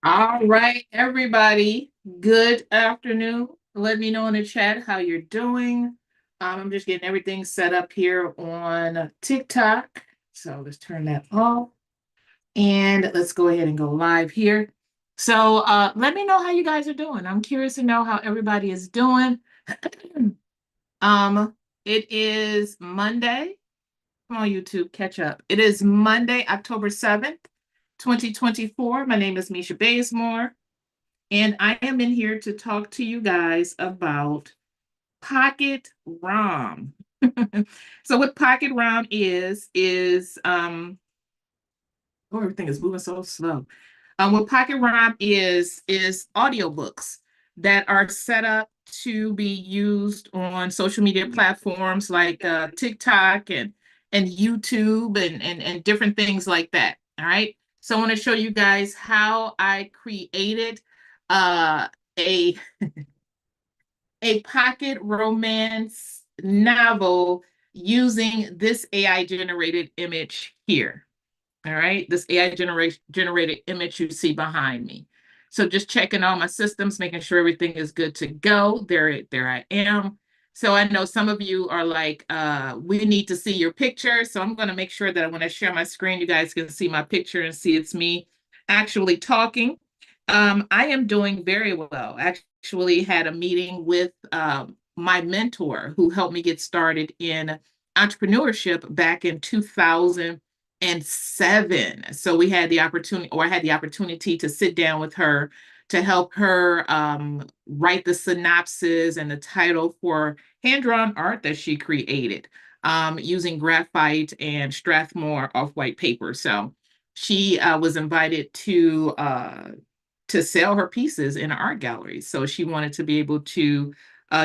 All right, everybody. Good afternoon. Let me know in the chat how you're doing. I'm just getting everything set up here on TikTok. So let's turn that off and let's go ahead and go live here. So let me know how you guys are doing. I'm curious to know how everybody is doing. It is Monday. Come on, YouTube, catch up. It is Monday, October 7th, 2024. My name is Misha Bazemore. and I am in here to talk to you guys about Pocket ROM. So what Pocket ROM is oh, everything is moving so slow. What Pocket ROM is audiobooks that are set up to be used on social media platforms like TikTok and YouTube and different things like that. All right. So I want to show you guys how I created uh, a a pocket romance novel using this AI generated image here. All right, this AI generated image you see behind me. So just checking all my systems, making sure everything is good to go. There I am. So I know some of you are like, we need to see your picture. So I'm going to make sure that when I share my screen, you guys can see my picture and see it's me actually talking. I am doing very well. Actually, had a meeting with my mentor who helped me get started in entrepreneurship back in 2007. So we had the opportunity, or I had the opportunity to sit down with her to help her write the synopsis and the title for hand-drawn art that she created using graphite and Strathmore off-white paper. So she was invited to sell her pieces in an art gallery. So she wanted to be able to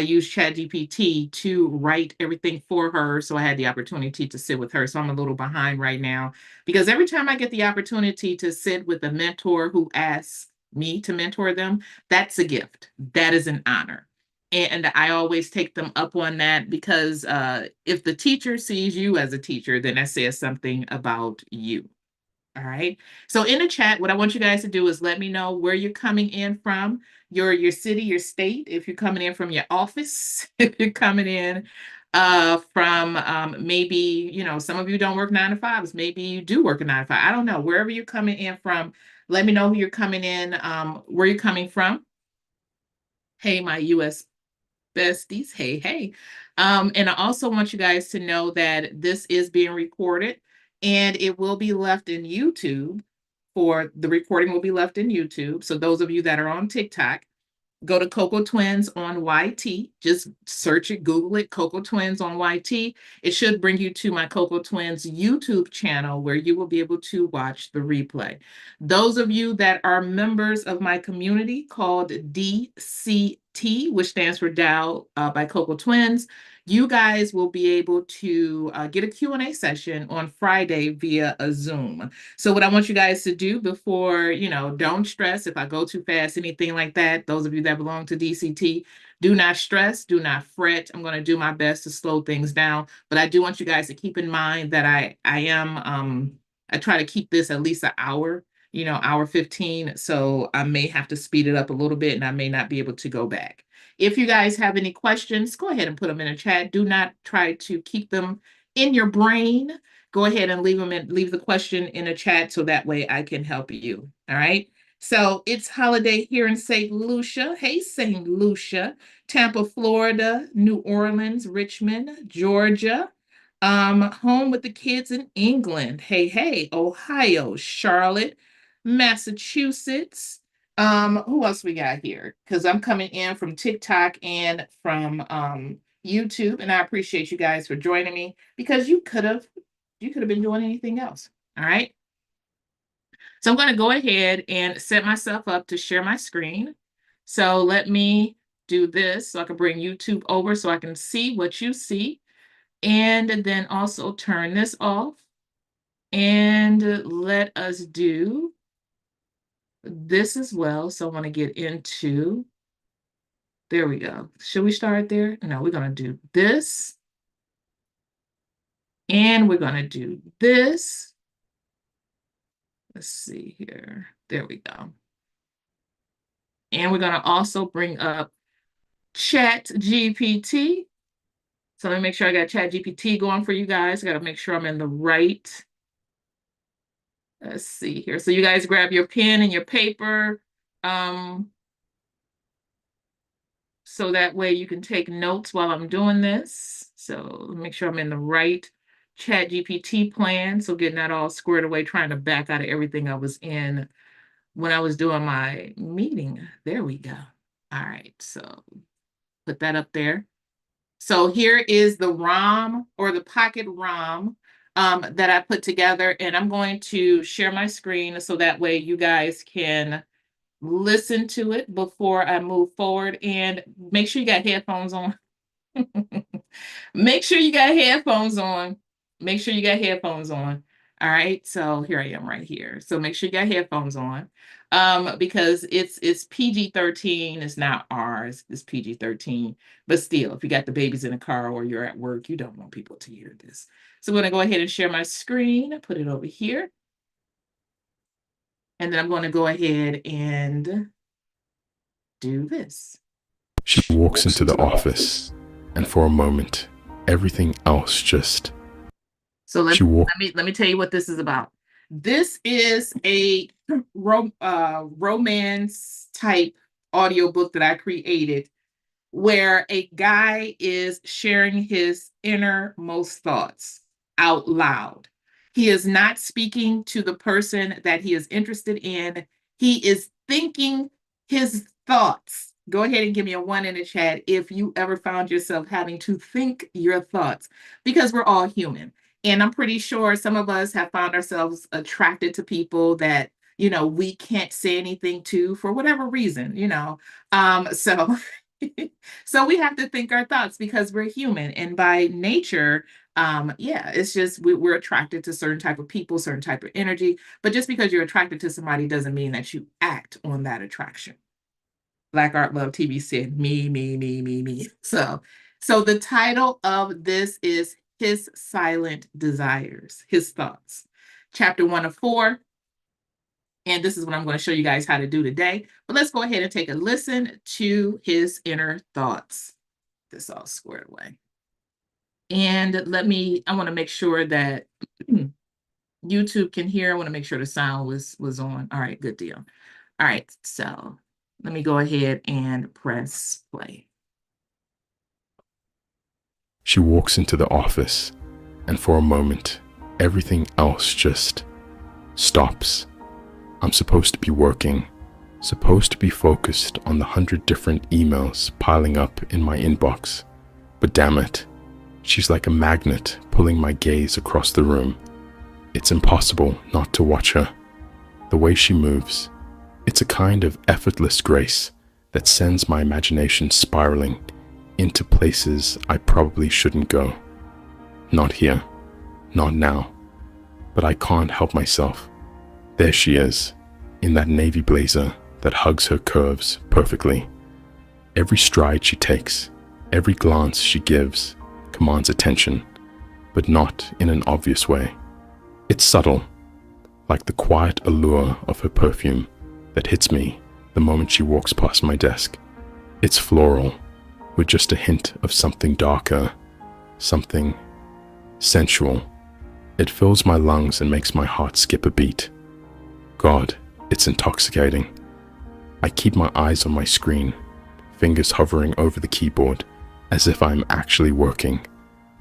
use ChatGPT to write everything for her. So I had the opportunity to sit with her. So I'm a little behind right now because every time I get the opportunity to sit with a mentor who asks me to mentor them, that's a gift. That is an honor. And I always take them up on that because if the teacher sees you as a teacher, then that says something about you. All right. So in the chat, what I want you guys to do is let me know where you're coming in from, your city, your state, if you're coming in from your office, if you're coming in from maybe, some of you don't work 9 to 5s, maybe you do work a 9 to 5. I don't know. Wherever you're coming in from, let me know who you're coming in, where you're coming from. Hey, my US besties. Hey, hey. And I also want you guys to know that this is being recorded and it will be left in YouTube for the recording will be left in YouTube. So those of you that are on TikTok, go to Coco Twins on YT. Just search it, Google it, Coco Twins on YT. It should bring you to my Coco Twins YouTube channel where you will be able to watch the replay. Those of you that are members of my community called DCT, which stands for Dow by Coco Twins, you guys will be able to get a Q&A session on Friday via a Zoom. So what I want you guys to do before, don't stress if I go too fast, anything like that. Those of you that belong to DCT, do not stress, do not fret. I'm going to do my best to slow things down. But I do want you guys to keep in mind that I try to keep this at least an hour, hour 15. So I may have to speed it up a little bit and I may not be able to go back. If you guys have any questions, go ahead and put them in the chat. Do not try to keep them in your brain. Go ahead and leave the question in the chat so that way I can help you. All right. So it's holiday here in St. Lucia. Hey, St. Lucia, Tampa, Florida, New Orleans, Richmond, Georgia. Home with the kids in England. Hey, hey, Ohio, Charlotte, Massachusetts. Who else we got here? Because I'm coming in from TikTok and from YouTube, and I appreciate you guys for joining me because you could have been doing anything else. All right. So I'm going to go ahead and set myself up to share my screen. So let me do this so I can bring YouTube over so I can see what you see. And then also turn this off. And let us do this as well. So I want to get into, there we go. Should we start there? No, we're going to do this. And we're going to do this. Let's see here. There we go. And we're going to also bring up ChatGPT. So let me make sure I got ChatGPT going for you guys. I got to make sure I'm in the right. Let's see here. So you guys grab your pen and your paper. So that way you can take notes while I'm doing this. So make sure I'm in the right ChatGPT plan. So getting that all squared away, trying to back out of everything I was in when I was doing my meeting. There we go. All right, so put that up there. So here is the ROM or the Pocket ROM that I put together, and I'm going to share my screen so that way you guys can listen to it before I move forward. And make sure you got headphones on. Make sure you got headphones on. Make sure you got headphones on. All right. So here I am right here. So make sure you got headphones on. Because it's PG-13, it's not ours, it's PG-13. But still, if you got the babies in the car or you're at work, you don't want people to hear this. So I'm going to go ahead and share my screen, put it over here. And then I'm going to go ahead and do this. She walks into the office, and for a moment, everything else just... So let me tell you what this is about. This is a romance type audiobook that I created, where a guy is sharing his innermost thoughts out loud. He is not speaking to the person that he is interested in. He is thinking his thoughts. Go ahead and give me a 1 in the chat if you ever found yourself having to think your thoughts, because we're all human. And I'm pretty sure some of us have found ourselves attracted to people that, we can't say anything to for whatever reason, so so we have to think our thoughts because we're human, and by nature, it's just we're attracted to certain type of people, certain type of energy. But just because you're attracted to somebody doesn't mean that you act on that attraction. Black Art Love TV said, me, me, me, me, me. So the title of this is His Silent Desires, His Thoughts. Chapter 1 of 4. And this is what I'm going to show you guys how to do today. But let's go ahead and take a listen to his inner thoughts. This all squared away. And I want to make sure that YouTube can hear. I want to make sure the sound was on. All right, good deal. All right, so let me go ahead and press play. She walks into the office, and for a moment, everything else just stops. I'm supposed to be working, supposed to be focused on the 100 different emails piling up in my inbox. But damn it, she's like a magnet pulling my gaze across the room. It's impossible not to watch her. The way she moves, it's a kind of effortless grace that sends my imagination spiraling into places I probably shouldn't go. Not here, not now, but I can't help myself. There she is, in that navy blazer that hugs her curves perfectly. Every stride she takes, every glance she gives, commands attention, but not in an obvious way. It's subtle, like the quiet allure of her perfume that hits me the moment she walks past my desk. It's floral, with just a hint of something darker, something sensual. It fills my lungs and makes my heart skip a beat. God, it's intoxicating. I keep my eyes on my screen, fingers hovering over the keyboard as if I'm actually working,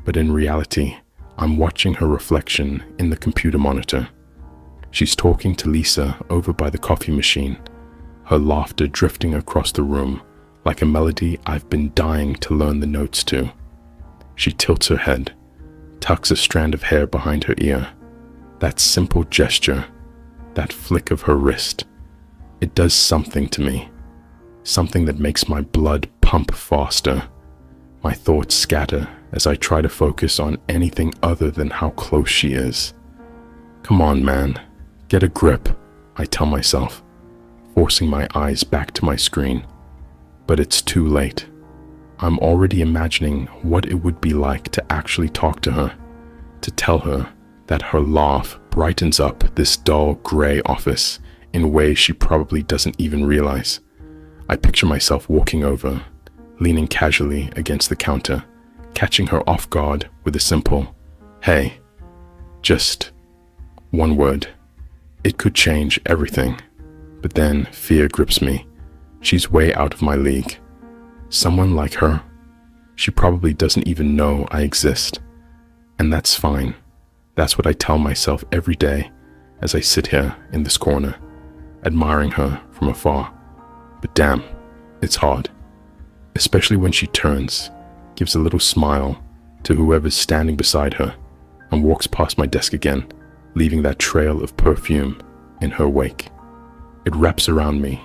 but in reality, I'm watching her reflection in the computer monitor. She's talking to Lisa over by the coffee machine, her laughter drifting across the room like a melody I've been dying to learn the notes to. She tilts her head, tucks a strand of hair behind her ear. That simple gesture, that flick of her wrist, it does something to me, something that makes my blood pump faster. My thoughts scatter as I try to focus on anything other than how close she is. Come on, man, get a grip, I tell myself, forcing my eyes back to my screen. But it's too late. I'm already imagining what it would be like to actually talk to her, to tell her that her laugh brightens up this dull gray office in ways she probably doesn't even realize. I picture myself walking over, leaning casually against the counter, catching her off guard with a simple, "Hey," just one word. It could change everything, but then fear grips me. She's way out of my league. Someone like her, she probably doesn't even know I exist. And that's fine. That's what I tell myself every day as I sit here in this corner. admiring her from afar. But damn, it's hard. Especially when she turns, gives a little smile to whoever's standing beside her, and walks past my desk again, leaving that trail of perfume in her wake. It wraps around me,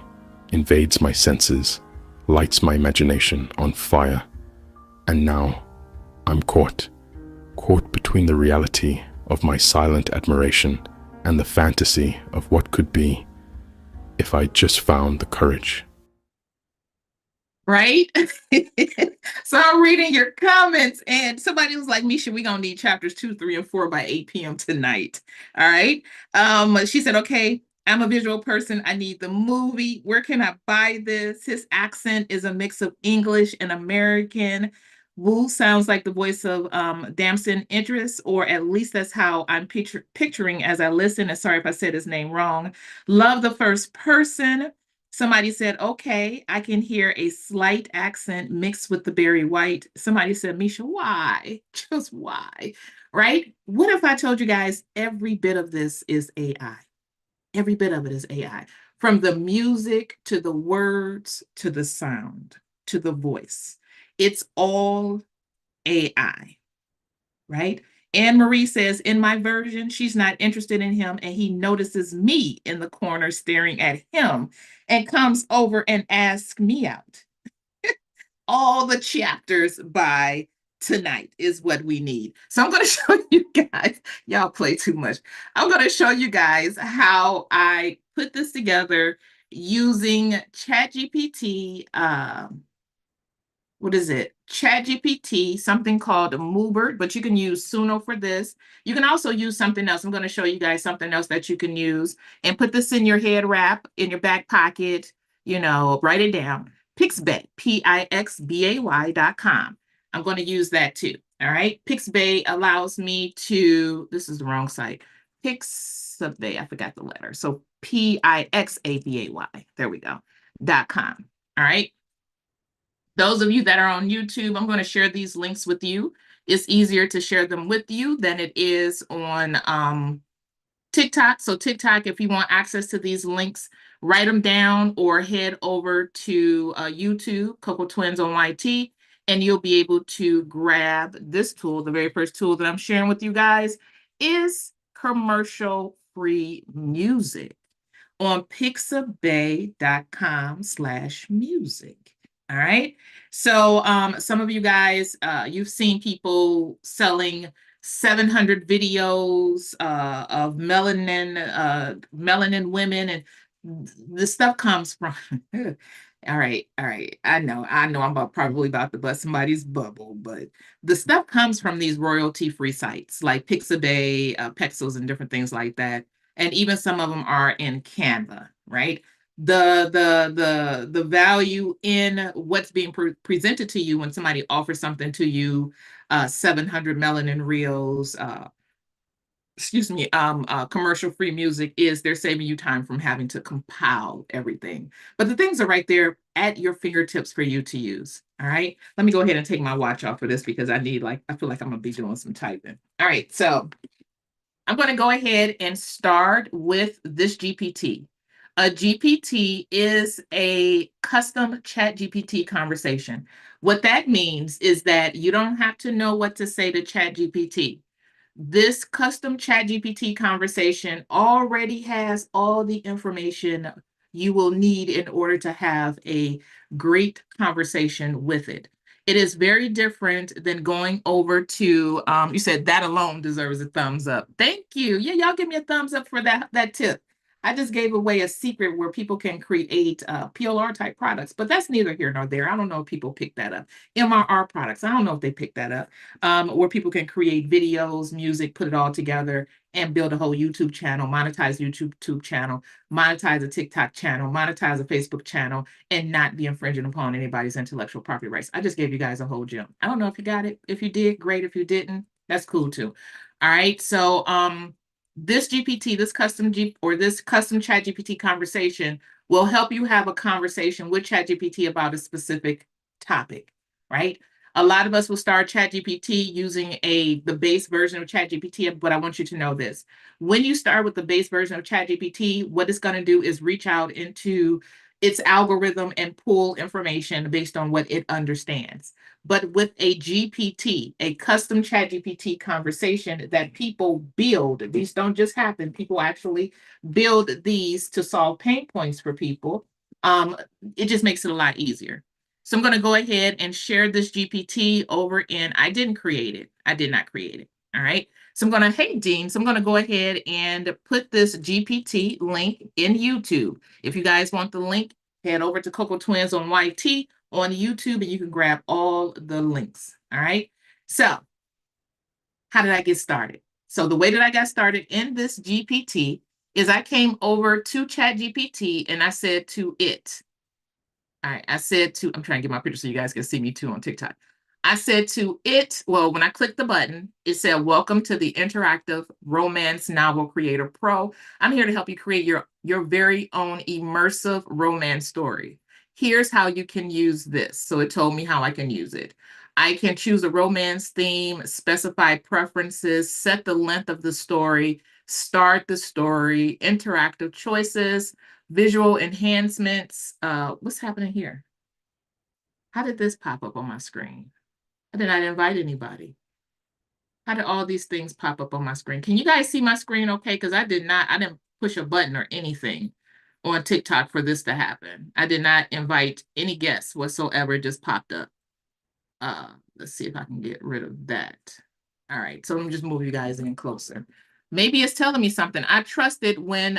invades my senses, lights my imagination on fire. And now, I'm caught between the reality of my silent admiration and the fantasy of what could be if I just found the courage. Right? So I'm reading your comments, and somebody was like, Misha, we're gonna need chapters 2, 3, and 4 by 8 p.m. tonight. All right. She said, okay, I'm a visual person. I need the movie. Where can I buy this? His accent is a mix of English and American. Wu sounds like the voice of Damson Idris, or at least that's how I'm picturing as I listen. And sorry if I said his name wrong. Love the first person. Somebody said, okay, I can hear a slight accent mixed with the Barry White. Somebody said, Misha, why? Just why? Right? What if I told you guys every bit of this is AI? Every bit of it is AI. From the music to the words to the sound to the voice. It's all AI, right? Anne Marie says, in my version, she's not interested in him, and he notices me in the corner staring at him and comes over and asks me out. All the chapters by tonight is what we need. So I'm going to show you guys, y'all play too much. I'm going to show you guys how I put this together using ChatGPT. What is it? ChatGPT, something called Moobert, but you can use Suno for this. You can also use something else. I'm going to show you guys something else that you can use and put this in your head wrap, in your back pocket, write it down. Pixbay, Pixbay.com. I'm going to use that too. All right. Pixbay allows me to, this is the wrong site. Pixabay, I forgot the letter. So Pixabay. There we go. .com. All right. Those of you that are on YouTube, I'm going to share these links with you. It's easier to share them with you than it is on TikTok. So TikTok, if you want access to these links, write them down or head over to YouTube, Coco Twins on YT, and you'll be able to grab this tool. The very first tool that I'm sharing with you guys is commercial-free music on pixabay.com/music. All right. So some of you guys, you've seen people selling 700 videos of melanin women, and the stuff comes from all right, all right. I know probably about to bust somebody's bubble, but the stuff comes from these royalty-free sites like Pixabay, Pexels, and different things like that. And even some of them are in Canva, right? The value in what's being presented to you when somebody offers something to you, 700 melanin reels, commercial-free music, is they're saving you time from having to compile everything. But the things are right there at your fingertips for you to use. All right. Let me go ahead and take my watch off for this because I feel like I'm gonna be doing some typing. All right, so I'm going to go ahead and start with this GPT. A GPT is a custom chat GPT conversation. What that means is that you don't have to know what to say to chat GPT. This custom chat GPT conversation already has all the information you will need in order to have a great conversation with it. It is very different than going over to, you said that alone deserves a thumbs up. Thank you. Yeah, y'all give me a thumbs up for that tip. I just gave away a secret where people can create PLR type products, but that's neither here nor there. I don't know if people pick that up. MRR products, I don't know if they pick that up, where people can create videos, music, put it all together and build a whole YouTube channel, monetize YouTube channel, monetize a TikTok channel, monetize a Facebook channel, and not be infringing upon anybody's intellectual property rights. I just gave you guys a whole gem. I don't know if you got it. If you did, great. If you didn't, that's cool too. All right. So this GPT, this custom chat GPT conversation will help you have a conversation with chat GPT about a specific topic, right? A lot of us will start ChatGPT using the base version of ChatGPT, but I want you to know this. When you start with the base version of ChatGPT, what it's going to do is reach out into its algorithm and pull information based on what it understands. But with a GPT, a custom ChatGPT conversation that people build, these don't just happen, people actually build these to solve pain points for people. It just makes it a lot easier. So I'm going to go ahead and share this GPT over in, I didn't create it. I did not create it. All right. So I'm going to, hey, Dean. So I'm going to go ahead and put this GPT link in YouTube. If you guys want the link, head over to Coco Twins on YT on YouTube and you can grab all the links. All right. So how did I get started? So the way that I got started in this GPT is I came over to ChatGPT and I said to it, all right, I'm trying to get my picture so you guys can see me too on TikTok. I said to it, well, when I clicked the button, it said, welcome to the Interactive Romance Novel Creator Pro. I'm here to help you create your very own immersive romance story. Here's how you can use this. So it told me how I can use it. I can choose a romance theme, specify preferences, set the length of the story, start the story, interactive choices, visual enhancements. What's happening here? How did this pop up on my screen? I did not invite anybody. How did all these things pop up on my screen? Can you guys see my screen okay? Because I didn't push a button or anything on TikTok for this to happen. I did not invite any guests whatsoever. It just popped up. Let's see if I can get rid of that. All right, so let me just move you guys in closer. Maybe it's telling me something. I trusted when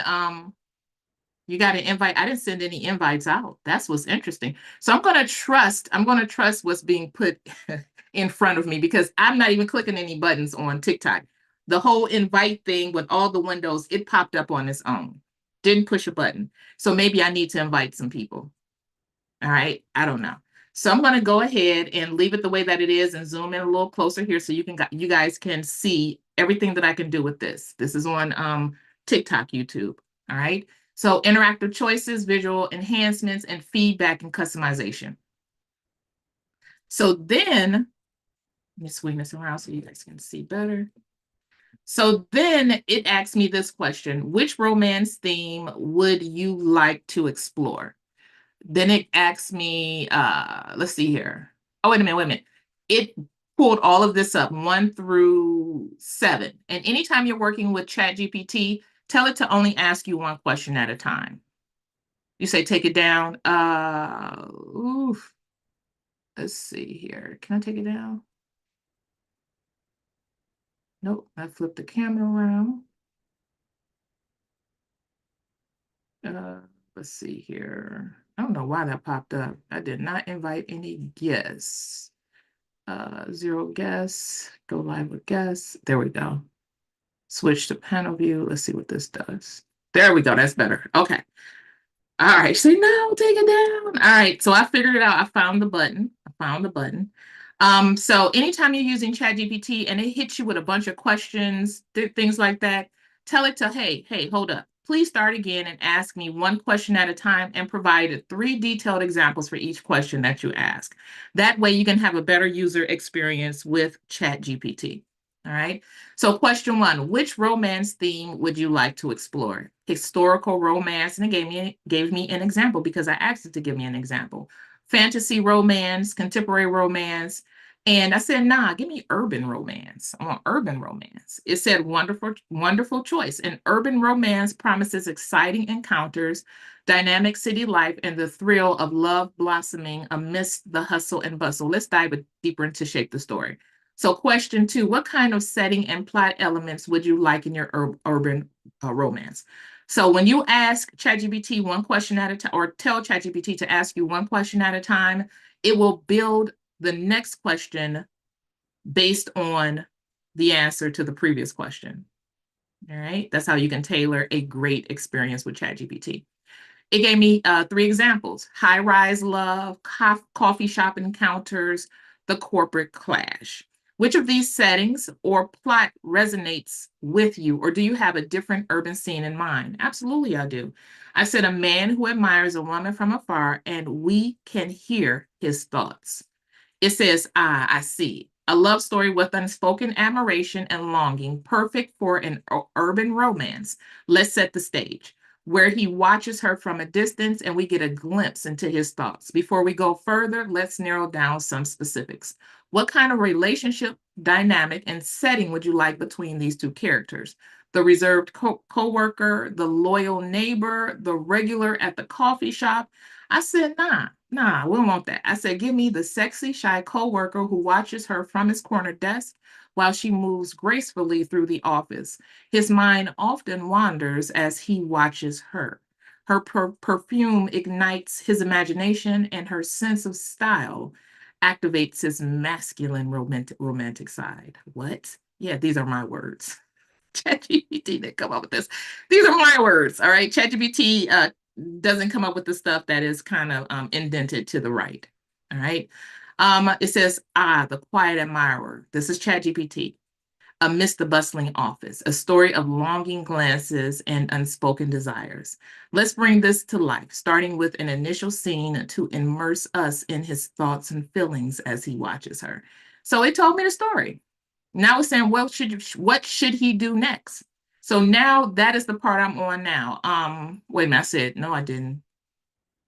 you got an invite. I didn't send any invites out. That's what's interesting. So I'm going to trust what's being put in front of me because I'm not even clicking any buttons on TikTok. The whole invite thing with all the windows, it popped up on its own. Didn't push a button. So maybe I need to invite some people. All right. I don't know. So I'm going to go ahead and leave it the way that it is and zoom in a little closer here so you guys can see everything that I can do with this. This is on TikTok, YouTube. All right. So interactive choices, visual enhancements, and feedback and customization. So then, let me swing this around so you guys can see better. So then it asked me this question: which romance theme would you like to explore? Then it asked me, let's see here. Oh, wait a minute. It pulled all of this up, 1 through 7. And anytime you're working with ChatGPT, tell it to only ask you one question at a time. You say, take it down. Let's see here. Can I take it down? Nope, I flipped the camera around. Let's see here. I don't know why that popped up. I did not invite any guests. 0 guests, go live with guests. There we go. Switch to panel view. Let's see what this does. There we go. That's better. Okay. All right. Say no, take it down. All right. So I figured it out. I found the button. So anytime you're using ChatGPT and it hits you with a bunch of questions, things like that, tell it to, hey, hold up. Please start again and ask me one question at a time and provide 3 detailed examples for each question that you ask. That way you can have a better user experience with ChatGPT. All right. So question 1, which romance theme would you like to explore? Historical romance, and it gave me an example because I asked it to give me an example. Fantasy romance, contemporary romance, and I said, nah, give me urban romance. I want urban romance. It said, wonderful choice. An urban romance promises exciting encounters, dynamic city life, and the thrill of love blossoming amidst the hustle and bustle. Let's dive deeper into shape the story. So question 2, what kind of setting and plot elements would you like in your urban romance? So when you ask ChatGPT one question at a time, or tell ChatGPT to ask you one question at a time, it will build the next question based on the answer to the previous question. All right, that's how you can tailor a great experience with ChatGPT. It gave me 3 examples: high-rise love, coffee shop encounters, the corporate clash. Which of these settings or plot resonates with you, or do you have a different urban scene in mind? Absolutely, I do. I said, a man who admires a woman from afar, and we can hear his thoughts. It says, ah, I see. A love story with unspoken admiration and longing, perfect for an urban romance. Let's set the stage, where he watches her from a distance and we get a glimpse into his thoughts. Before we go further, let's narrow down some specifics. What kind of relationship dynamic and setting would you like between these two characters? The reserved co-worker, the loyal neighbor, the regular at the coffee shop. I said, nah, we don't want that. I said, give me the sexy, shy coworker who watches her from his corner desk while she moves gracefully through the office. His mind often wanders as he watches her. Her perfume ignites his imagination, and her sense of style activates his masculine romantic side. What? Yeah, these are my words. ChatGPT didn't come up with this. These are my words. All right. ChatGPT doesn't come up with the stuff that is kind of indented to the right. All right. It says, the quiet admirer. This is ChatGPT. Amidst the bustling office, a story of longing glances and unspoken desires. Let's bring this to life, starting with an initial scene to immerse us in his thoughts and feelings as he watches her. So it told me the story. Now it's saying, what should he do next? So now that is the part I'm on now. Wait a minute, I said, no, I didn't.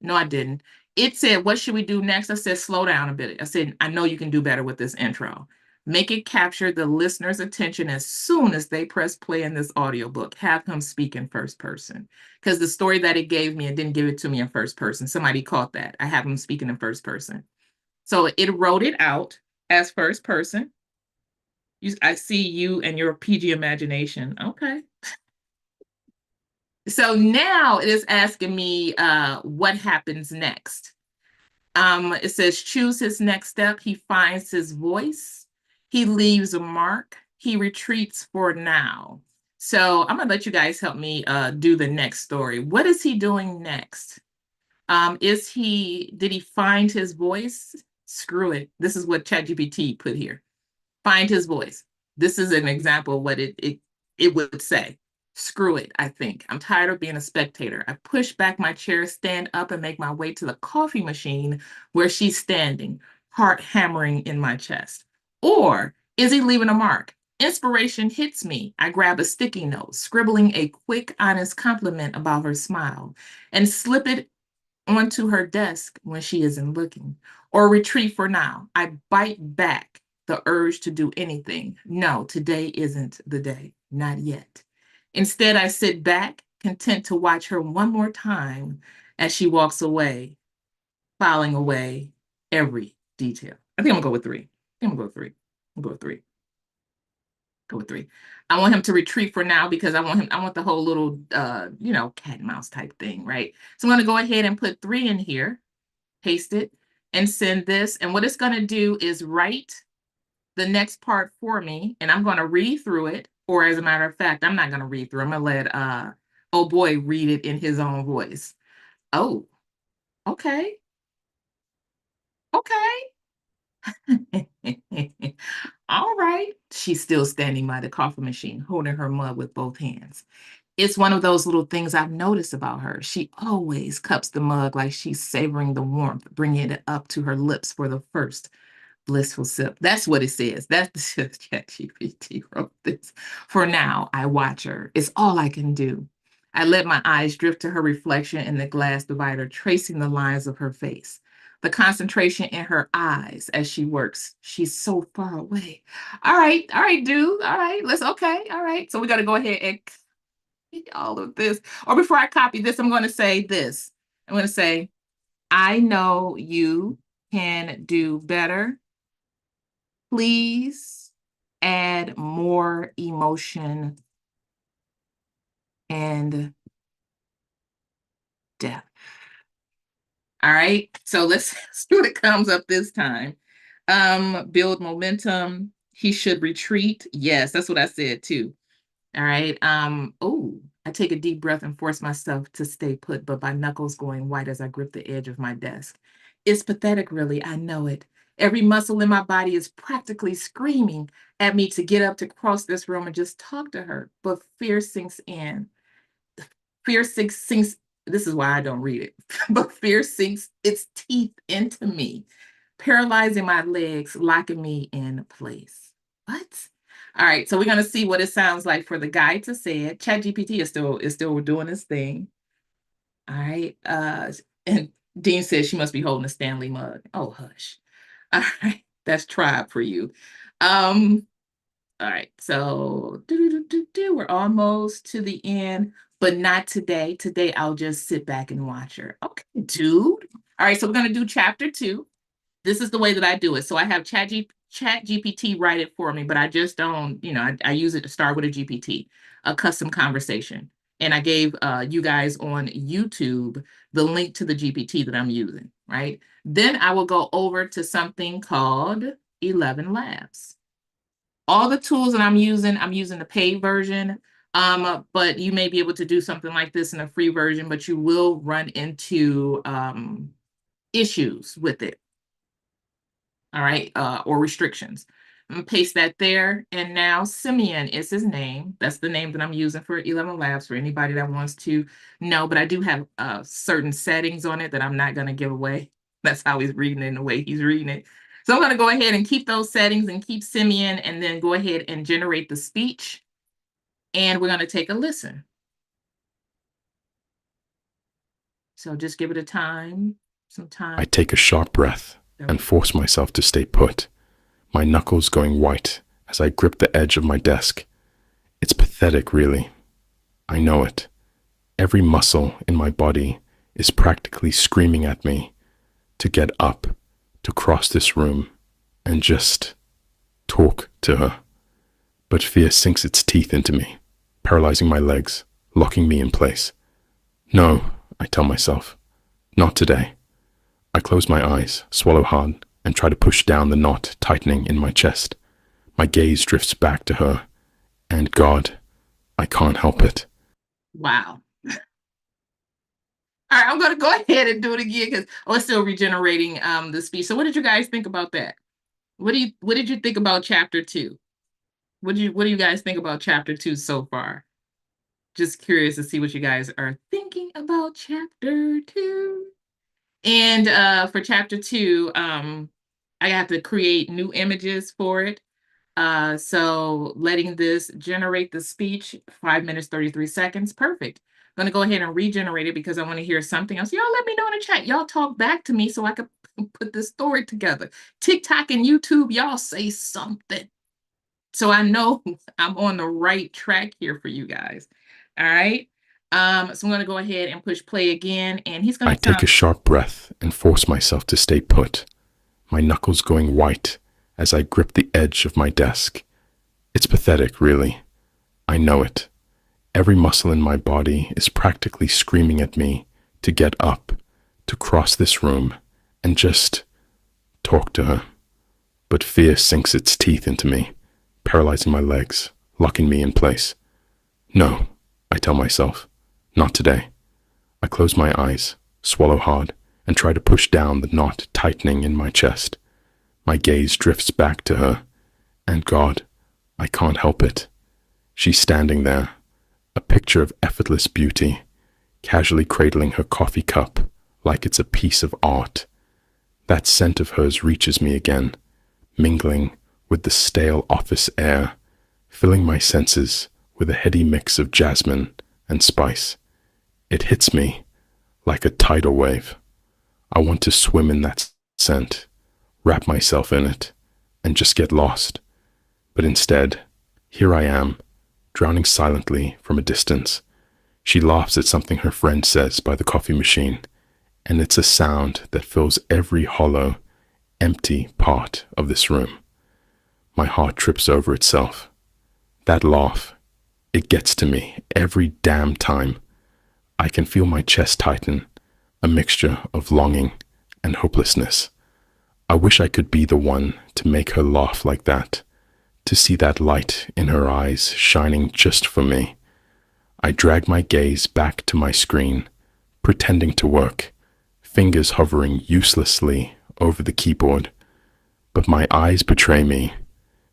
No, I didn't. It said, what should we do next? I said, slow down a bit. I said, I know you can do better with this intro. Make it capture the listener's attention as soon as they press play in this audiobook. Have him speak in first person. Because the story that it gave me, it didn't give it to me in first person. Somebody caught that. I have him speaking in first person. So it wrote it out as first person. I see you and your PG imagination. Okay. So now it is asking me what happens next. It says choose his next step. He finds his voice. He leaves a mark. He retreats for now. So I'm gonna let you guys help me do the next story. What is he doing next? Did he find his voice? Screw it. This is what ChatGPT put here. Find his voice. This is an example of what it would say. Screw it, I think. I'm tired of being a spectator. I push back my chair, stand up, and make my way to the coffee machine where she's standing, heart hammering in my chest. Or is he leaving a mark? Inspiration hits me. I grab a sticky note, scribbling a quick, honest compliment about her smile, and slip it onto her desk when she isn't looking, or retreat for now. I bite back the urge to do anything. No, today isn't the day, not yet. Instead, I sit back, content to watch her one more time as she walks away, filing away every detail. I think I'm gonna go with three. I think I'm gonna go with three. I'm gonna go with three. Go with three. I want him to retreat for now because I want the whole little cat and mouse type thing, right? So I'm gonna go ahead and put three in here, paste it, and send this. And what it's gonna do is write the next part for me, and I'm gonna read through it. Or as a matter of fact, I'm not gonna read through. I'm gonna let oh boy read it in his own voice. Oh, okay, okay. All right. She's still standing by the coffee machine, holding her mug with both hands. It's one of those little things I've noticed about her. She always cups the mug like she's savoring the warmth, bringing it up to her lips for the first blissful sip. That's what it says. That's ChatGPT wrote this. For now, I watch her. It's all I can do. I let my eyes drift to her reflection in the glass divider, tracing the lines of her face. The concentration in her eyes as she works. She's so far away. All right, dude. All right, okay. All right. So we got to go ahead and copy all of this. Or before I copy this, I'm going to say this. I'm going to say, I know you can do better. Please add more emotion and depth. All right, so let's see what it comes up this time. Build momentum. He should retreat. Yes, that's what I said too. All right. Oh, I take a deep breath and force myself to stay put, but my knuckles going white as I grip the edge of my desk. It's pathetic, really. I know it. Every muscle in my body is practically screaming at me to get up to cross this room and just talk to her. But fear sinks in. Fear sinks. This is why I don't read it. But fear sinks its teeth into me. paralyzing my legs, locking me in place. What? All right, so we're gonna see what it sounds like for the guy to say it. ChatGPT is still doing its thing. All right. And Dean says she must be holding a Stanley mug. Oh, hush. All right, that's tribe for you. Um, all right, so we're almost to the end, but not today. Today I'll just sit back and watch her. Okay, dude. All right, so we're gonna do chapter 2. This is the way that I do it. So I have ChatGPT write it for me, but I just don't, I use it to start with a GPT, a custom conversation. And I gave you guys on YouTube the link to the GPT that I'm using, right? Then I will go over to something called 11 Labs. All the tools that I'm using the paid version, but you may be able to do something like this in a free version, but you will run into issues with it. All right, or restrictions. I'm gonna paste that there. And now Simeon is his name. That's the name that I'm using for 11 Labs for anybody that wants to know. But I do have certain settings on it that I'm not gonna give away. That's how he's reading it in the way he's reading it. So I'm gonna go ahead and keep those settings and keep Simeon and then go ahead and generate the speech. And we're gonna take a listen. So just give it some time. I take a sharp breath and force myself to stay put, my knuckles going white as I grip the edge of my desk. It's pathetic, really. I know it. Every muscle in my body is practically screaming at me to get up, to cross this room, and just talk to her. But fear sinks its teeth into me, paralyzing my legs, locking me in place. No, I tell myself, not today. I close my eyes, swallow hard, and try to push down the knot tightening in my chest. My gaze drifts back to her, and God, I can't help it. Wow. All right, I'm gonna go ahead and do it again because it's still regenerating the speech. So what did you guys think about that? What did you think about chapter 2? What do you guys think about chapter 2 so far? Just curious to see what you guys are thinking about chapter 2. And for chapter 2, I have to create new images for it. So letting this generate the speech, 5 minutes, 33 seconds. Perfect. I'm going to go ahead and regenerate it because I want to hear something else. Y'all let me know in the chat. Y'all talk back to me so I can put this story together. TikTok and YouTube, y'all say something. So I know I'm on the right track here for you guys. All right. So I'm going to go ahead and push play again. And he's going I to take a sharp breath and force myself to stay put, my knuckles going white as I grip the edge of my desk. It's pathetic, really. I know it. Every muscle in my body is practically screaming at me to get up, to cross this room, and just talk to her. But fear sinks its teeth into me, paralyzing my legs, locking me in place. No, I tell myself, not today. I close my eyes, swallow hard, and try to push down the knot tightening in my chest. My gaze drifts back to her, and God, I can't help it. She's standing there, a picture of effortless beauty, casually cradling her coffee cup like it's a piece of art. That scent of hers reaches me again, mingling with the stale office air, filling my senses with a heady mix of jasmine and spice. It hits me like a tidal wave. I want to swim in that scent, wrap myself in it, and just get lost. But instead, here I am, drowning silently from a distance. She laughs at something her friend says by the coffee machine, and it's a sound that fills every hollow, empty part of this room. My heart trips over itself. That laugh, it gets to me every damn time. I can feel my chest tighten, a mixture of longing and hopelessness. I wish I could be the one to make her laugh like that, to see that light in her eyes shining just for me. I drag my gaze back to my screen, pretending to work, fingers hovering uselessly over the keyboard. But my eyes betray me,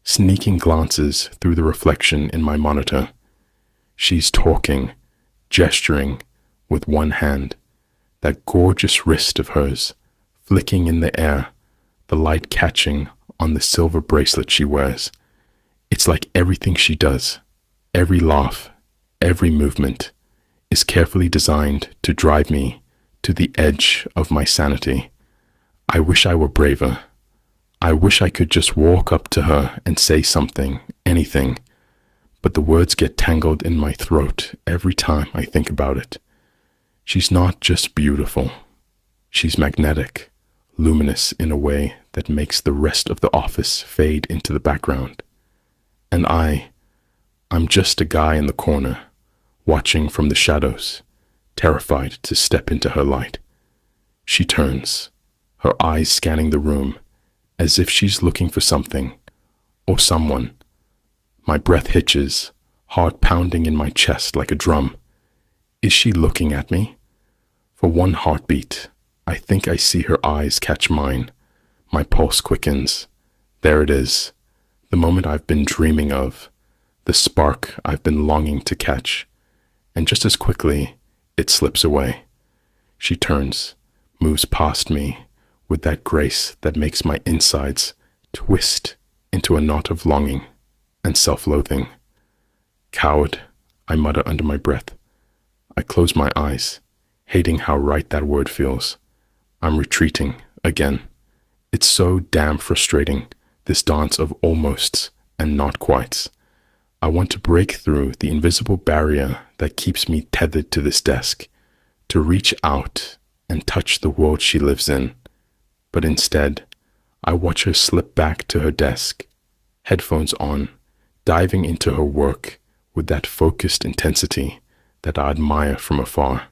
sneaking glances through the reflection in my monitor. She's talking, gesturing with one hand, that gorgeous wrist of hers, flicking in the air, the light catching on the silver bracelet she wears. It's like everything she does, every laugh, every movement, is carefully designed to drive me to the edge of my sanity. I wish I were braver. I wish I could just walk up to her and say something, anything, but the words get tangled in my throat every time I think about it. She's not just beautiful. She's magnetic, luminous in a way that makes the rest of the office fade into the background. And I'm just a guy in the corner, watching from the shadows, terrified to step into her light. She turns, her eyes scanning the room, as if she's looking for something, or someone. My breath hitches, heart pounding in my chest like a drum. Is she looking at me? For one heartbeat, I think I see her eyes catch mine. My pulse quickens. There it is, the moment I've been dreaming of, the spark I've been longing to catch. And just as quickly, it slips away. She turns, moves past me, with that grace that makes my insides twist into a knot of longing and self-loathing. Coward, I mutter under my breath. I close my eyes, hating how right that word feels. I'm retreating again. It's so damn frustrating, this dance of almosts and not quites. I want to break through the invisible barrier that keeps me tethered to this desk, to reach out and touch the world she lives in. But instead, I watch her slip back to her desk, headphones on, diving into her work with that focused intensity that I admire from afar.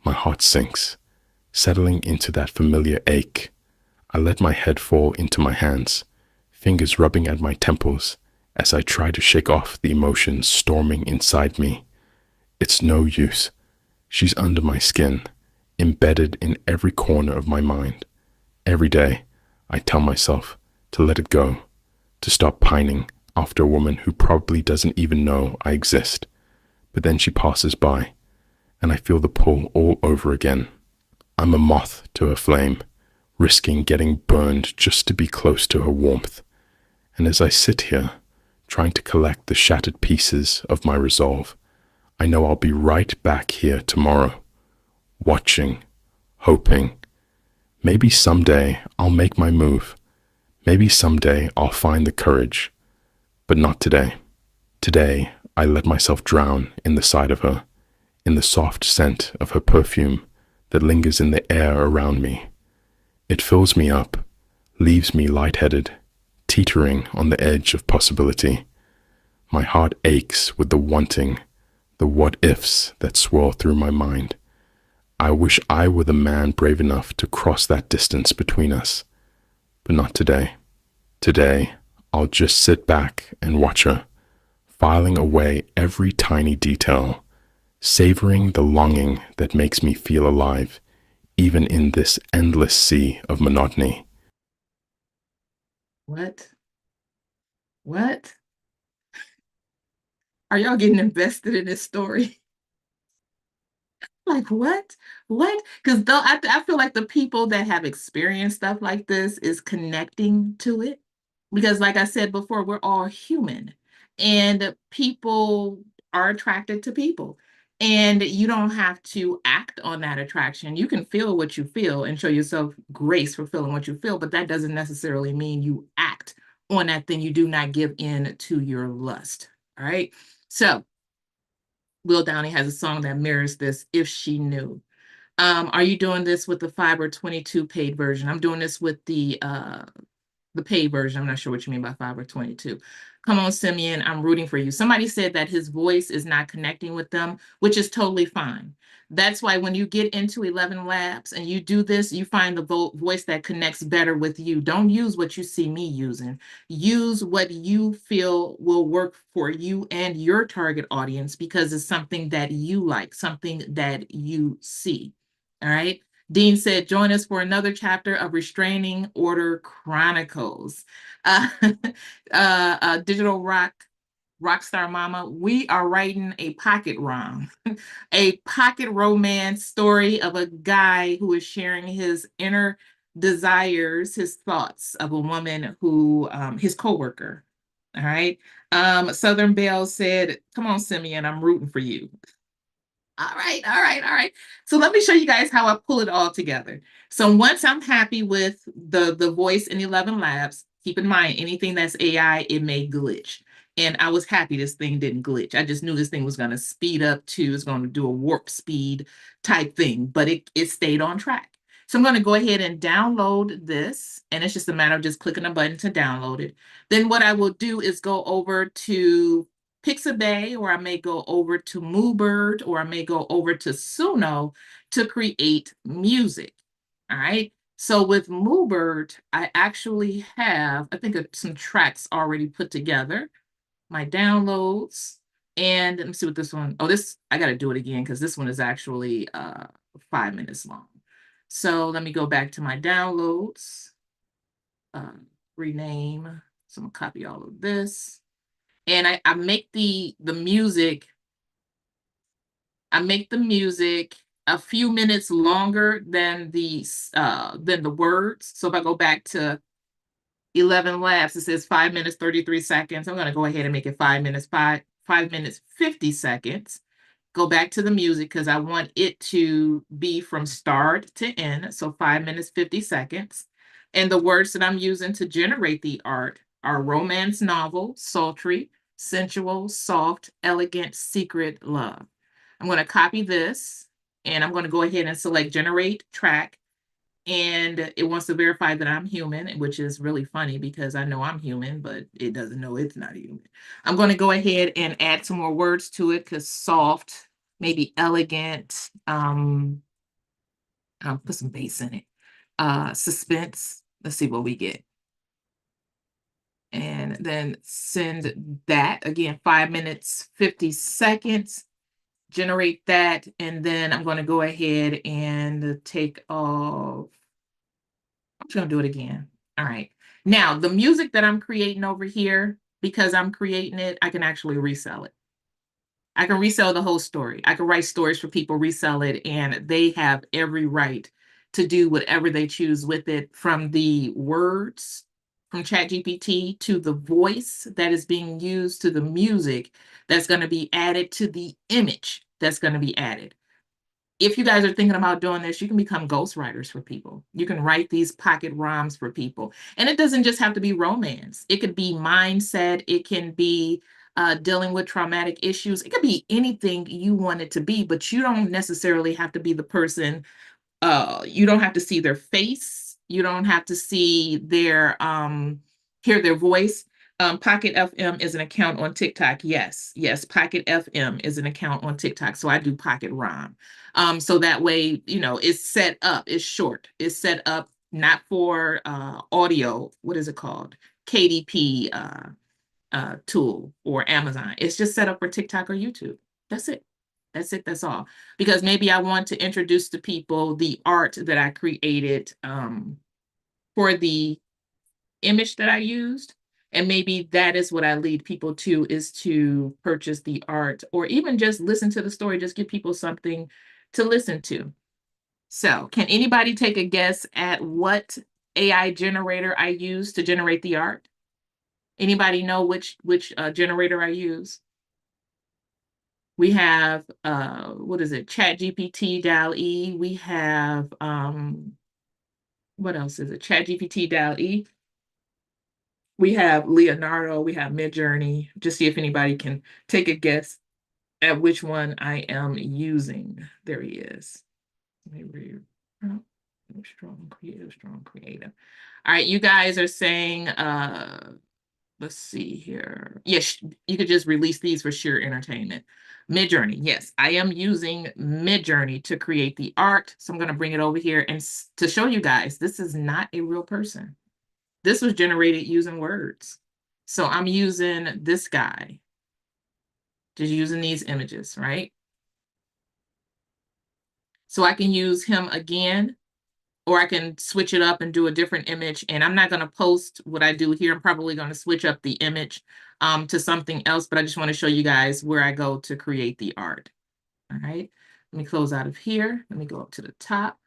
My heart sinks, settling into that familiar ache. I let my head fall into my hands, fingers rubbing at my temples as I try to shake off the emotions storming inside me. It's no use. She's under my skin, embedded in every corner of my mind. Every day, I tell myself to let it go, to stop pining after a woman who probably doesn't even know I exist. But then she passes by, and I feel the pull all over again. I'm a moth to her flame, risking getting burned just to be close to her warmth. And as I sit here, trying to collect the shattered pieces of my resolve, I know I'll be right back here tomorrow, watching, hoping. Maybe someday I'll make my move. Maybe someday I'll find the courage. But not today. Today, I let myself drown in the sight of her, in the soft scent of her perfume that lingers in the air around me. It fills me up, leaves me lightheaded, teetering on the edge of possibility. My heart aches with the wanting, the what-ifs that swirl through my mind. I wish I were the man brave enough to cross that distance between us. But not today. Today, I'll just sit back and watch her, filing away every tiny detail, savoring the longing that makes me feel alive, even in this endless sea of monotony. What? What? Are y'all getting invested in this story? Like what? What? Because though I feel like the people that have experienced stuff like this is connecting to it. Because like I said before, we're all human and people are attracted to people. And you don't have to act on that attraction. You can feel what you feel and show yourself grace for feeling what you feel, but that doesn't necessarily mean you act on that thing. You do not give in to your lust. All right. So Will Downey has a song that mirrors this, If She Knew. Are you doing this with the 5 or 22 paid version? I'm doing this with the paid version. I'm not sure what you mean by 5 or 22. Come on, Simeon, I'm rooting for you. Somebody said that his voice is not connecting with them, which is totally fine. That's why when you get into 11 Labs and you do this, you find the voice that connects better with you. Don't use what you see me using. Use what you feel will work for you and your target audience because it's something that you like, something that you see. All right. Dean said, join us for another chapter of Restraining Order Chronicles. Uh, Digital Rockstar Mama, we are writing a pocket rom, a pocket romance story of a guy who is sharing his inner desires his thoughts of a woman who, his coworker. All right. Southern Belle said, "Come on, Simeon, I'm rooting for you." All right, all right, all right. So let me show you guys how I pull it all together. So once I'm happy with the voice in 11 Labs, keep in mind anything that's AI, it may glitch. And I was happy this thing didn't glitch. I just knew this thing was going to speed up to, it's going to do a warp speed type thing, but it stayed on track. So I'm going to go ahead and download this, and it's just a matter of just clicking a button to download it. Then what I will do is go over to Pixabay, or I may go over to Moobird, or I may go over to Suno to create music. All right. So with Moobird, I actually have, I think, some tracks already put together, my downloads. And let me see what this one, oh, this, I got to do it again because this one is actually 5 minutes long. So let me go back to my downloads, rename. So I'm going to copy all of this. And I make the music, I make the music a few minutes longer than the words. So if I go back to 11 Labs, it says 5 minutes 33 seconds. I'm going to go ahead and make it 5 minutes, 5 minutes 50 seconds. Go back to the music because I want it to be from start to end. So 5 minutes 50 seconds. And the words that I'm using to generate the art are romance novel, sultry, sensual, soft, elegant, secret, love. I'm going to copy this, and I'm going to go ahead and select generate track. And it wants to verify that I'm human, which is really funny because I know I'm human, but it doesn't know it's not human. I'm going to go ahead and add some more words to it because soft, maybe elegant, I'll put some bass in it. Suspense. Let's see what we get. And then send that again, 5 minutes, 50 seconds. Generate that. And then I'm going to go ahead and take off. I'm just going to do it again. All right. Now, the music that I'm creating over here, because I'm creating it, I can actually resell it. I can resell the whole story. I can write stories for people, resell it, and they have every right to do whatever they choose with it, from the words from ChatGPT to the voice that is being used to the music that's going to be added to the image that's going to be added. If you guys are thinking about doing this, you can become ghostwriters for people. You can write these pocket ROMs for people. And it doesn't just have to be romance. It could be mindset. It can be dealing with traumatic issues. It could be anything you want it to be, but you don't necessarily have to be the person. You don't have to see their face. You don't have to see their hear their voice. Pocket FM is an account on TikTok. Yes, yes, Pocket FM is an account on TikTok. So I do Pocket ROM. So that way, it's set up, it's short, it's set up not for audio, what is it called? KDP tool or Amazon. It's just set up for TikTok or YouTube. That's it. That's it. That's all. Because maybe I want to introduce to people the art that I created for the image that I used. And maybe that is what I lead people to, is to purchase the art or even just listen to the story, just give people something to listen to. So can anybody take a guess at what AI generator I use to generate the art? Anybody know which generator I use? We have what is it? ChatGPT DAL-E. We have what else is it? ChatGPT DAL-E. We have Leonardo, we have Midjourney. Just see if anybody can take a guess at which one I am using. There he is. Maybe strong creative, strong creative. All right, you guys are saying let's see here. Yes, you could just release these for sheer entertainment. Midjourney, yes, I am using Midjourney to create the art. So I'm going to bring it over here and to show you guys, this is not a real person. This was generated using words. So I'm using this guy, just using these images, right? So I can use him again, or I can switch it up and do a different image. And I'm not going to post what I do here. I'm probably going to switch up the image to something else, but I just want to show you guys where I go to create the art. All right, let me close out of here. Let me go up to the top.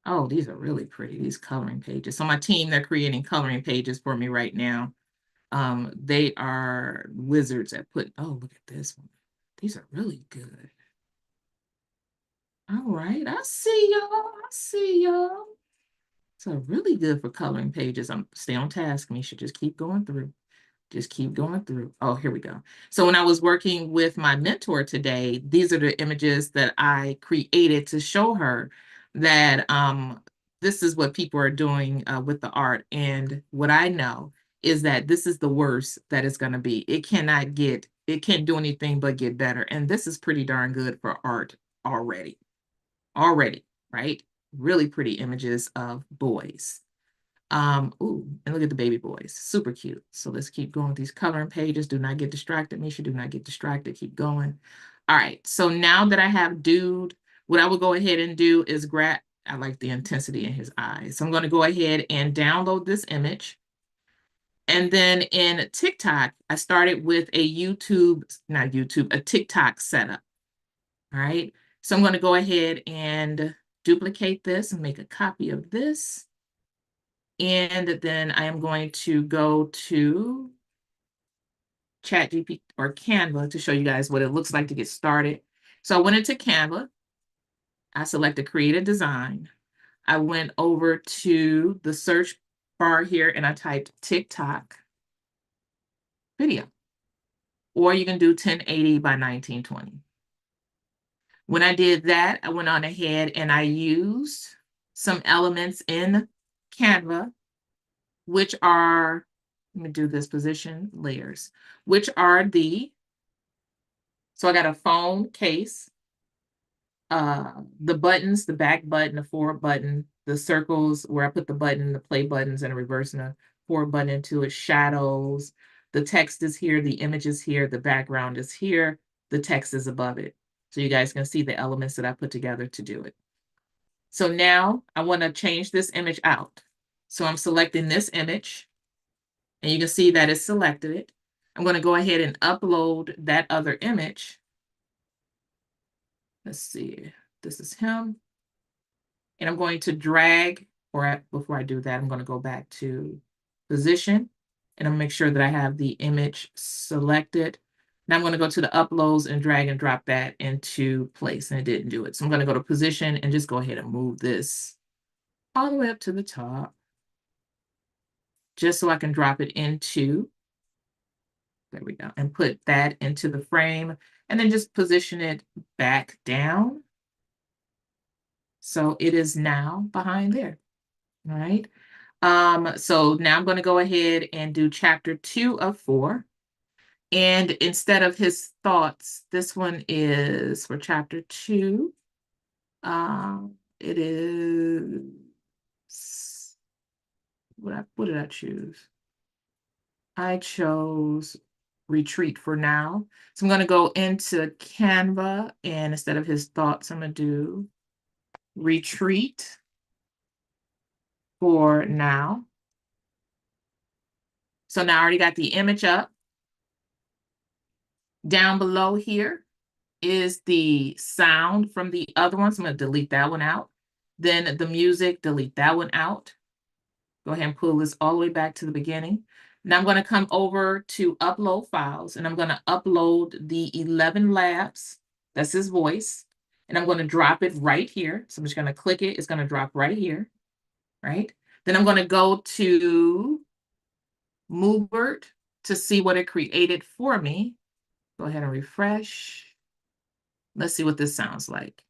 Oh, these are really pretty, these coloring pages. So my team, they're creating coloring pages for me right now. They are wizards at putting, oh, look at this one. These are really good. All right, I see y'all. I see y'all. So really good for coloring pages. Stay on task. Me should just keep going through. Just keep going through. Oh, here we go. So when I was working with my mentor today, these are the images that I created to show her that this is what people are doing with the art. And what I know is that this is the worst that it's going to be. It can't do anything but get better. And this is pretty darn good for art already. Already, right? Really pretty images of boys. Ooh, and look at the baby boys, super cute. So let's keep going with these coloring pages. Do not get distracted, Misha. Do not get distracted. Keep going. All right. So now that I have dude, what I will go ahead and do is grab, I like the intensity in his eyes. So I'm going to go ahead and download this image. And then in TikTok, I started with a not YouTube, a TikTok setup. All right. So I'm going to go ahead and duplicate this and make a copy of this. And then I am going to go to ChatGPT or Canva to show you guys what it looks like to get started. So I went into Canva. I selected Create a Design. I went over to the search bar here and I typed TikTok video. Or you can do 1080 by 1920. When I did that, I went on ahead and I used some elements in Canva, which are, let me do this position layers, which are so I got a phone case, the buttons, the back button, the forward button, the circles where I put the button, the play buttons, and reversing the forward button into it, shadows. The text is here, the image is here, the background is here, the text is above it. So you guys can see the elements that I put together to do it. So now I want to change this image out. So I'm selecting this image, and you can see that it's selected it. I'm going to go ahead and upload that other image. Let's see, this is him. And I'm going to drag, or before I do that, I'm going to go back to position, and I'm going to make sure that I have the image selected. Now I'm going to go to the uploads and drag and drop that into place, and it didn't do it. So I'm going to go to position and just go ahead and move this all the way up to the top, just so I can drop it into, there we go, and put that into the frame, and then just position it back down. So it is now behind there. All right. So now I'm going to go ahead and do chapter 2 of 4. And instead of his thoughts, this one is for chapter 2. It is, what did I choose? I chose retreat for now. So I'm going to go into Canva, and instead of his thoughts, I'm going to do retreat for now. So now I already got the image up. Down below here is the sound from the other ones. I'm going to delete that one out. Then the music, delete that one out. Go ahead and pull this all the way back to the beginning. Now I'm going to come over to upload files, and I'm going to upload the 11 labs. That's his voice. And I'm going to drop it right here. So I'm just going to click it. It's going to drop right here, right? Then I'm going to go to Moovert to see what it created for me. Go ahead and refresh. Let's see what this sounds like.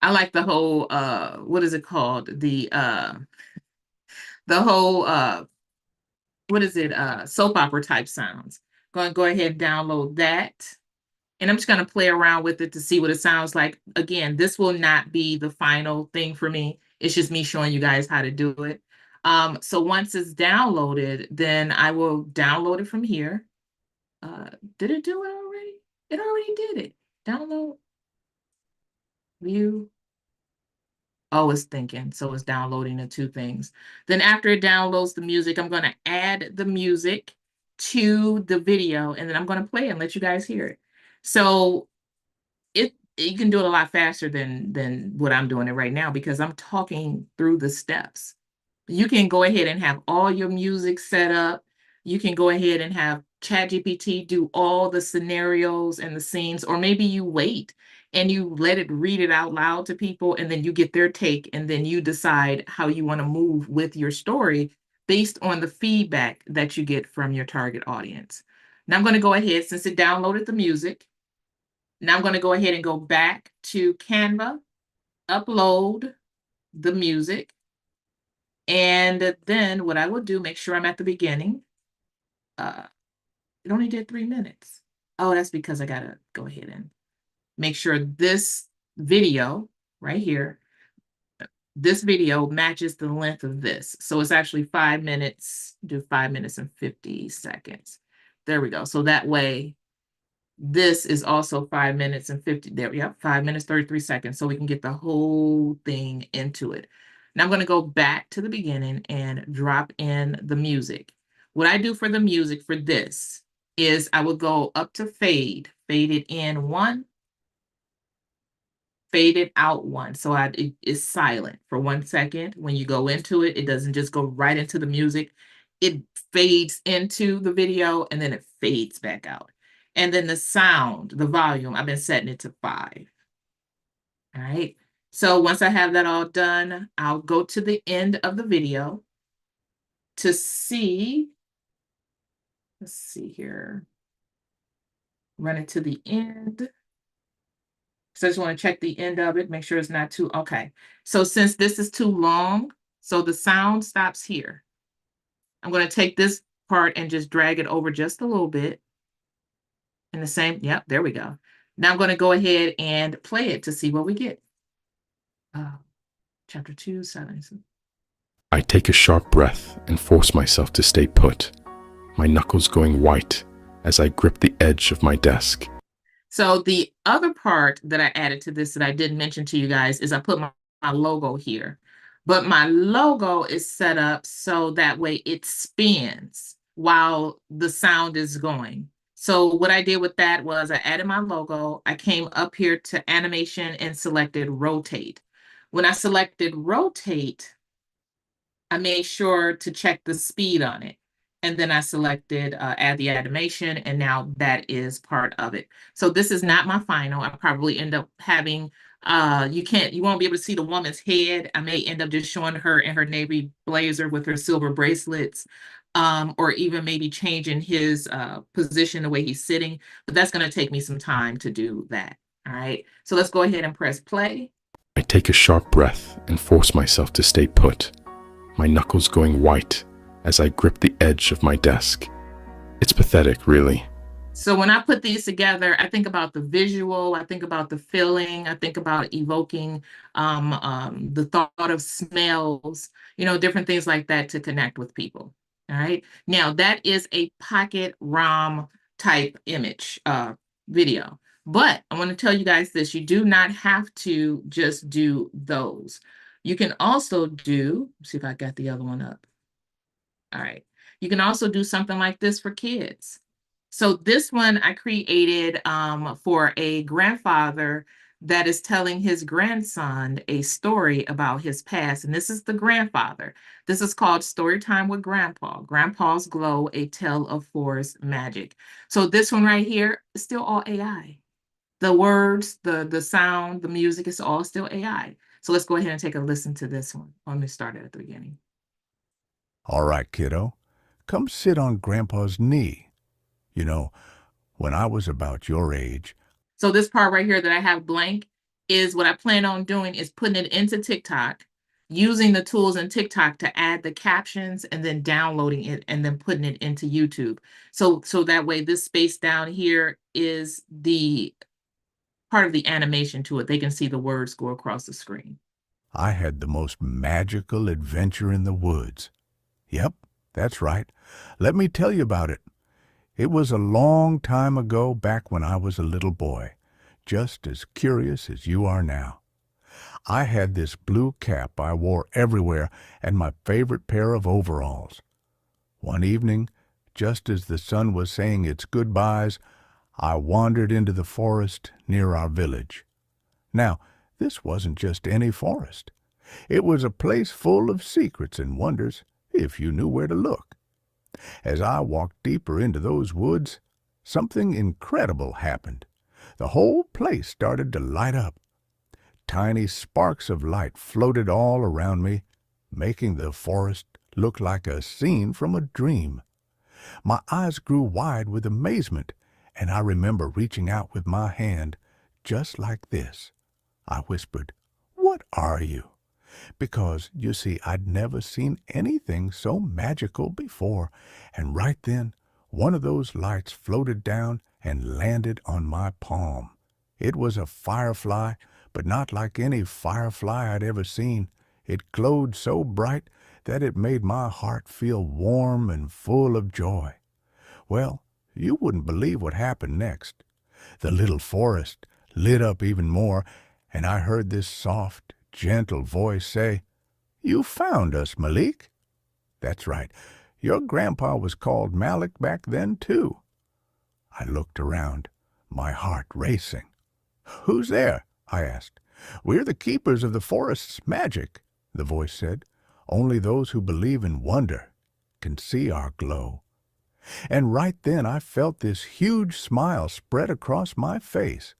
I like the whole what is it called? The whole what is it? Soap opera type sounds. Going to go ahead and download that. And I'm just going to play around with it to see what it sounds like. Again, this will not be the final thing for me. It's just me showing you guys how to do it. So once it's downloaded, then I will download it from here. Did it do it already? It already did it. Download, view. Oh, it's thinking. So it's downloading the two things. Then after it downloads the music, I'm going to add the music to the video and then I'm going to play it and let you guys hear it. So it you can do it a lot faster than what I'm doing it right now because I'm talking through the steps. You can go ahead and have all your music set up. You can go ahead and have ChatGPT do all the scenarios and the scenes, or maybe you wait and you let it read it out loud to people, and then you get their take, and then you decide how you want to move with your story based on the feedback that you get from your target audience. Now I'm going to go ahead, since it downloaded the music, now I'm going to go ahead and go back to Canva, upload the music. And then what I will do, make sure I'm at the beginning. It only did 3 minutes. Oh, that's because I gotta go ahead and make sure this video right here, this video matches the length of this. So it's actually 5 minutes, do 5 minutes and 50 seconds. There we go. So that way, this is also 5 minutes and 50, there, yep, 5 minutes, 33 seconds. So we can get the whole thing into it. Now I'm going to go back to the beginning and drop in the music. What I do for the music for this is I will go up to fade it in one, fade it out one. So it is silent for 1 second. When you go into it, it doesn't just go right into the music. It fades into the video and then it fades back out. And then the sound, the volume, I've been setting it to 5. All right. So once I have that all done, I'll go to the end of the video to see. Let's see here. Run it to the end. So I just want to check the end of it, make sure it's not too, okay. So since this is too long, so the sound stops here. I'm going to take this part and just drag it over just a little bit. In the same, yep, there we go. Now I'm going to go ahead and play it to see what we get. Chapter 2, silence. I take a sharp breath and force myself to stay put, my knuckles going white as I grip the edge of my desk. So the other part that I added to this that I didn't mention to you guys is I put my logo here. But my logo is set up so that way it spins while the sound is going. So what I did with that was I added my logo. I came up here to animation and selected rotate. When I selected rotate, I made sure to check the speed on it. And then I selected add the animation, and now that is part of it. So this is not my final. I probably end up having, you won't be able to see the woman's head. I may end up just showing her in her navy blazer with her silver bracelets, or even maybe changing his position, the way he's sitting. But that's going to take me some time to do that. All right. So let's go ahead and press play. I take a sharp breath and force myself to stay put, my knuckles going white as I grip the edge of my desk. It's pathetic, really. So when I put these together, I think about the visual, I think about the feeling, I think about evoking the thought of smells, different things like that to connect with people. All right. Now that is a pocket ROM type image video. But I want to tell you guys this, you do not have to just do those. You can also do, see if I got the other one up. All right. You can also do something like this for kids. So this one I created for a grandfather that is telling his grandson a story about his past. And this is the grandfather. This is called Story Time with Grandpa. Grandpa's Glow, A Tale of Forest Magic. So this one right here is still all AI. The words, the sound, the music is all still AI. So let's go ahead and take a listen to this one. Let me start it at the beginning. All right, kiddo, come sit on Grandpa's knee. You know, when I was about your age. So this part right here that I have blank is what I plan on doing is putting it into TikTok, using the tools in TikTok to add the captions and then downloading it and then putting it into YouTube. So that way this space down here is the part of the animation to it. They can see the words go across the screen. I had the most magical adventure in the woods. Yep, that's right. Let me tell you about it. It was a long time ago, back when I was a little boy, just as curious as you are now. I had this blue cap I wore everywhere and my favorite pair of overalls. One evening, just as the sun was saying its goodbyes, I wandered into the forest near our village. Now, this wasn't just any forest. It was a place full of secrets and wonders, if you knew where to look. As I walked deeper into those woods, something incredible happened. The whole place started to light up. Tiny sparks of light floated all around me, making the forest look like a scene from a dream. My eyes grew wide with amazement, and I remember reaching out with my hand, just like this. I whispered, "What are you?" Because, you see, I'd never seen anything so magical before, and right then, one of those lights floated down and landed on my palm. It was a firefly, but not like any firefly I'd ever seen. It glowed so bright that it made my heart feel warm and full of joy. Well, you wouldn't believe what happened next. The little forest lit up even more, and I heard this soft, gentle voice say, "You found us, Malik." That's right. Your grandpa was called Malik back then, too. I looked around, my heart racing. "Who's there?" I asked. "We're the keepers of the forest's magic," the voice said. "Only those who believe in wonder can see our glow." And right then I felt this huge smile spread across my face.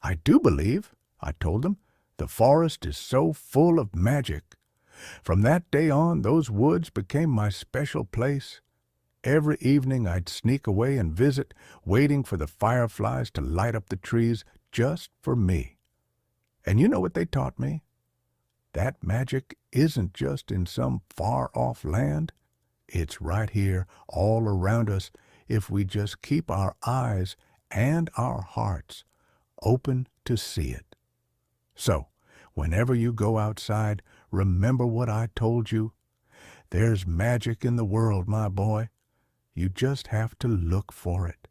"I do believe," I told them. "The forest is so full of magic." From that day on, those woods became my special place. Every evening I'd sneak away and visit, waiting for the fireflies to light up the trees just for me. And you know what they taught me? That magic isn't just in some far-off land. It's right here, all around us, if we just keep our eyes and our hearts open to see it. So, whenever you go outside, remember what I told you. There's magic in the world, my boy. You just have to look for it.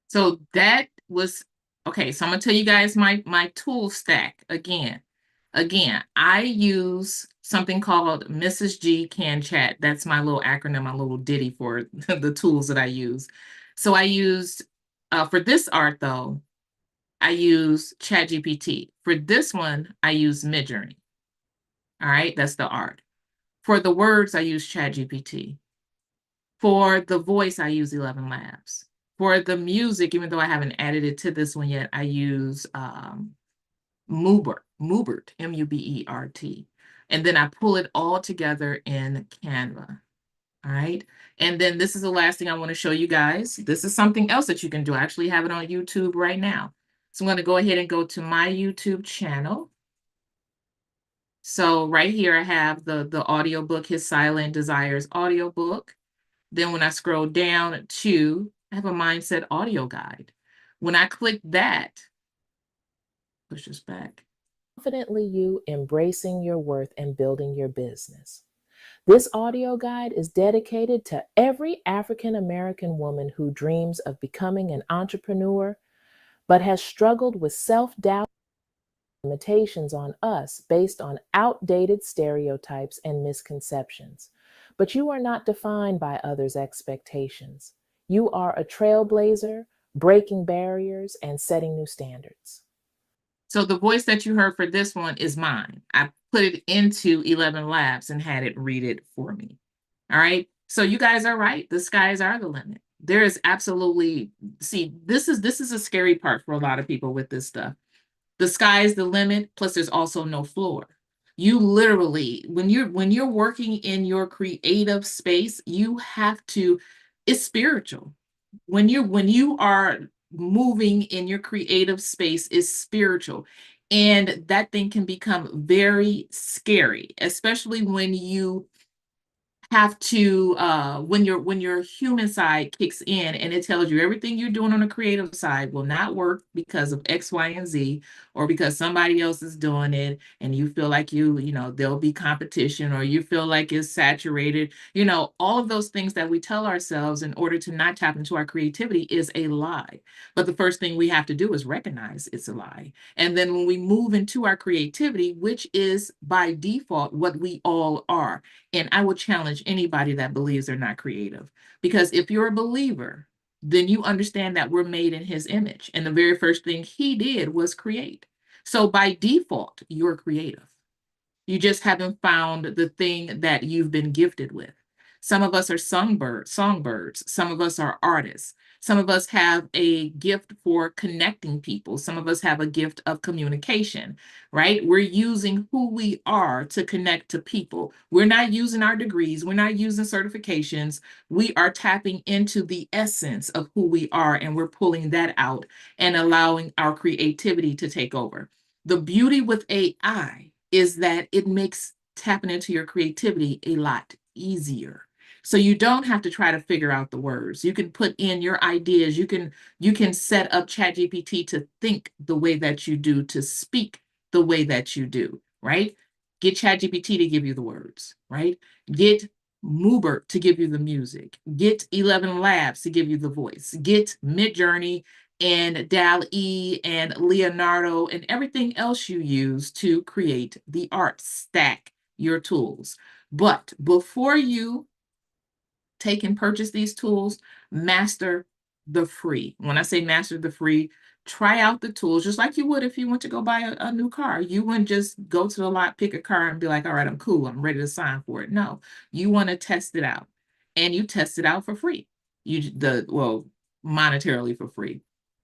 So that was okay. So I'm gonna tell you guys my tool stack again. Again, I use something called Mrs. G Can Chat. That's my little acronym, my little ditty for the tools that I use. So I used for this art though, I use ChatGPT. For this one, I use Midjourney. All right, that's the art. For the words, I use ChatGPT. For the voice, I use 11 Labs. For the music, even though I haven't added it to this one yet, I use Mubert, Mubert. And then I pull it all together in Canva. All right. And then this is the last thing I want to show you guys. This is something else that you can do. I actually have it on YouTube right now. So I'm going to go ahead and go to my YouTube channel. So right here, I have the audiobook, His Silent Desires audiobook. Then when I scroll down to, I have a mindset audio guide. When I click that, push this back. Confidently you embracing your worth and building your business. This audio guide is dedicated to every African American woman who dreams of becoming an entrepreneur, but has struggled with self-doubt and limitations on us based on outdated stereotypes and misconceptions. But you are not defined by others' expectations. You are a trailblazer, breaking barriers and setting new standards. So the voice that you heard for this one is mine. I put it into 11 Labs and had it read it for me. All right. So you guys are right. The skies are the limit. There is absolutely, see, this is a scary part for a lot of people with this stuff. The sky is the limit, plus there's also no floor. You literally, when you're working in your creative space, you have to, it's spiritual. When you are moving in your creative space is spiritual. And that thing can become very scary, especially when you have to when your human side kicks in and it tells you everything you're doing on the creative side will not work because of X, Y, and Z, or because somebody else is doing it and you feel like there'll be competition, or you feel like it's saturated. All of those things that we tell ourselves in order to not tap into our creativity is a lie. But the first thing we have to do is recognize it's a lie. And then when we move into our creativity, which is by default what we all are, and I would challenge anybody that believes they're not creative, because if you're a believer, then you understand that we're made in his image. And the very first thing he did was create. So by default, you're creative. You just haven't found the thing that you've been gifted with. Some of us are songbirds. Some of us are artists. Some of us have a gift for connecting people. Some of us have a gift of communication, right? We're using who we are to connect to people. We're not using our degrees. We're not using certifications. We are tapping into the essence of who we are, and we're pulling that out and allowing our creativity to take over. The beauty with AI is that it makes tapping into your creativity a lot easier. So you don't have to try to figure out the words. You can put in your ideas. You can set up ChatGPT to think the way that you do, to speak the way that you do, right? Get ChatGPT to give you the words, right? Get Moobert to give you the music. Get 11 Labs to give you the voice. Get Midjourney and DALL-E and Leonardo and everything else you use to create the art. Stack your tools. But before you take and purchase these tools, master the free. When I say master the free, try out the tools just like you would if you went to go buy a new car. You wouldn't just go to the lot, pick a car, and be like, all right, I'm cool, I'm ready to sign for it. No, you want to test it out. And you test it out for free. Monetarily for free.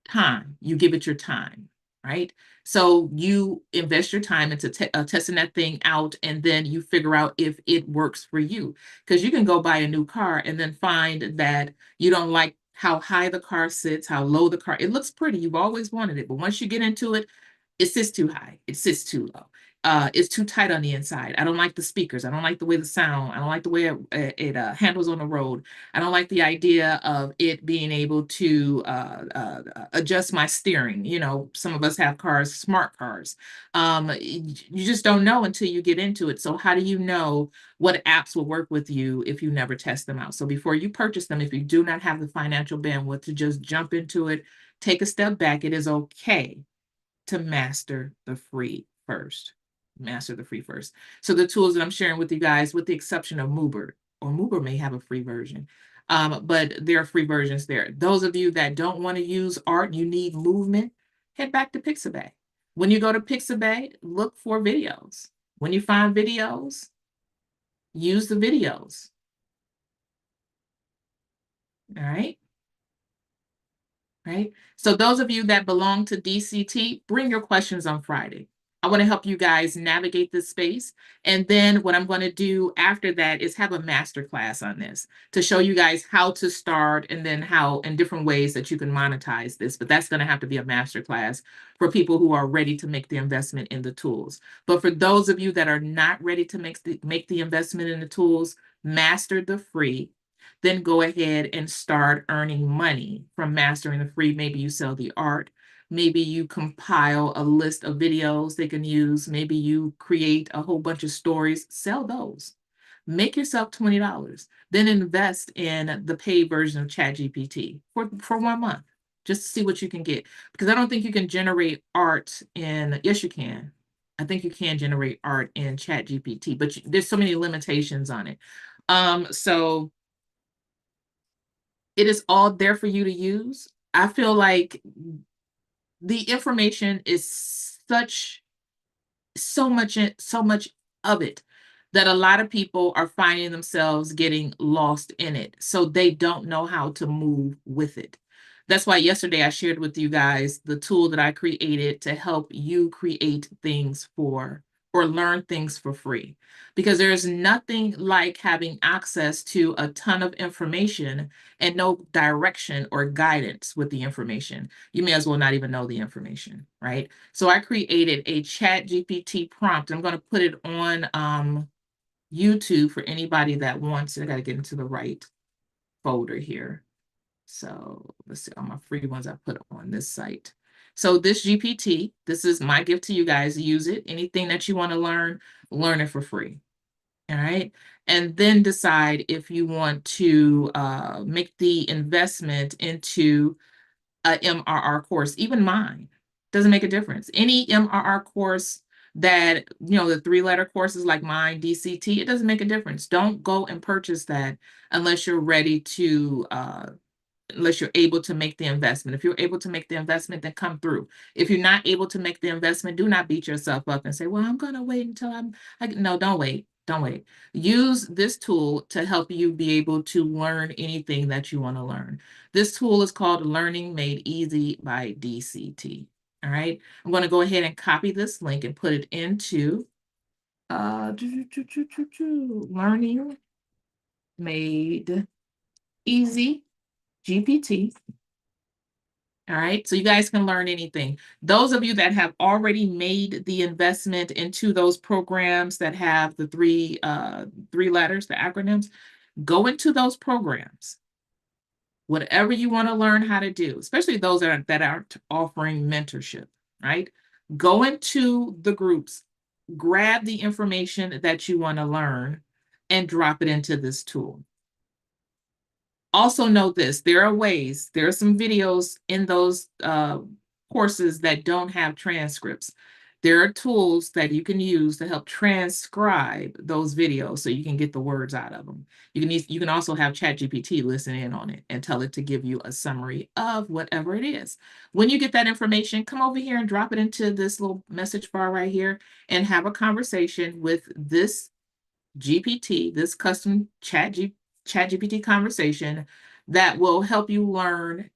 Time, you give it your time, right? So you invest your time into testing that thing out, and then you figure out if it works for you. Because you can go buy a new car and then find that you don't like how high the car sits, how low the car. It looks pretty. You've always wanted it, but once you get into it, it sits too high. It sits too low. It's too tight on the inside. I don't like the speakers. I don't like the way the sound. I don't like the way it handles on the road. I don't like the idea of it being able to adjust my steering. Some of us have cars, smart cars. You just don't know until you get into it. So how do you know what apps will work with you if you never test them out? So before you purchase them, if you do not have the financial bandwidth to just jump into it, take a step back. It is okay to master the free first. Master the free first. So the tools that I'm sharing with you guys, with the exception of Moobert, or Moobert may have a free version, but there are free versions there. Those of you that don't want to use art, you need movement, head back to Pixabay. When you go to Pixabay, look for videos. When you find videos, use the videos. All right. Right? So those of you that belong to DCT, bring your questions on Friday. I want to help you guys navigate this space. And then what I'm going to do after that is have a master class on this to show you guys how to start, and then how in different ways that you can monetize this. But that's going to have to be a master class for people who are ready to make the investment in the tools. But for those of you that are not ready to make the investment in the tools, master the free, then go ahead and start earning money from mastering the free. Maybe you sell the art. Maybe you compile a list of videos they can use. Maybe you create a whole bunch of stories, sell those. Make yourself $20. Then invest in the paid version of ChatGPT for 1 month, just to see what you can get. Because I don't think you can generate art yes, you can. I think you can generate art in ChatGPT, but there's so many limitations on it. So it is all there for you to use. I feel like the information is so much of it that a lot of people are finding themselves getting lost in it. So they don't know how to move with it. That's why yesterday I shared with you guys the tool that I created to help you create things or learn things for free. Because there's nothing like having access to a ton of information and no direction or guidance with the information. You may as well not even know the information, right? So I created a ChatGPT prompt. I'm going to put it on YouTube for anybody that wants it. I got to get into the right folder here. So let's see, all my free ones I put on this site. So this GPT, this is my gift to you guys. Use it. Anything that you want to learn it for free. All right. And then decide if you want to make the investment into a MRR course, even mine. Doesn't make a difference. Any MRR course that, the 3-letter courses like mine, DCT, it doesn't make a difference. Don't go and purchase that unless you're ready to unless you're able to make the investment. If you're able to make the investment, then come through. If you're not able to make the investment, do not beat yourself up and say, well, I'm going to wait until no, don't wait. Don't wait. Use this tool to help you be able to learn anything that you want to learn. This tool is called Learning Made Easy by DCT. All right. I'm going to go ahead and copy this link and put it into Learning Made Easy GPT. All right, so you guys can learn anything. Those of you that have already made the investment into those programs that have the three letters, the acronyms, go into those programs. Whatever you want to learn how to do, especially those that aren't offering mentorship, right? Go into the groups, grab the information that you want to learn, and drop it into this tool. Also know this, there are some videos in those courses that don't have transcripts. There are tools that you can use to help transcribe those videos so you can get the words out of them. You can also have ChatGPT listen in on it and tell it to give you a summary of whatever it is. When you get that information, come over here and drop it into this little message bar right here and have a conversation with this GPT, this custom ChatGPT conversation that will help you learn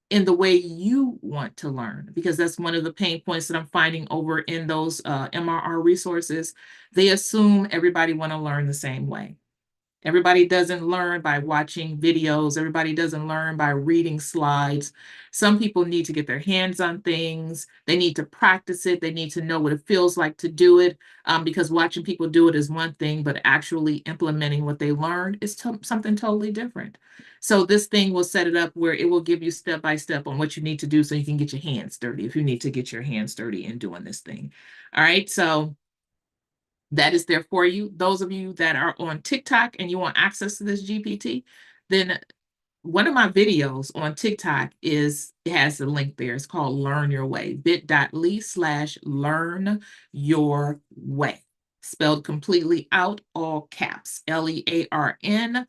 in the way you want to learn, because that's one of the pain points that I'm finding over in those MRR resources. They assume everybody want to learn the same way. Everybody doesn't learn by watching videos. Everybody doesn't learn by reading slides. Some people need to get their hands on things. They need to practice it. They need to know what it feels like to do it, because watching people do it is one thing, but actually implementing what they learned is something totally different. So this thing will set it up where it will give you step by step on what you need to do so you can get your hands dirty if you need to get your hands dirty in doing this thing. All right, so that is there for you. Those of you that are on TikTok and you want access to this GPT, then one of my videos on TikTok it has the link there. It's called Learn Your Way, bit.ly/learn your way. Spelled completely out, all caps, LEARNYOURWAY,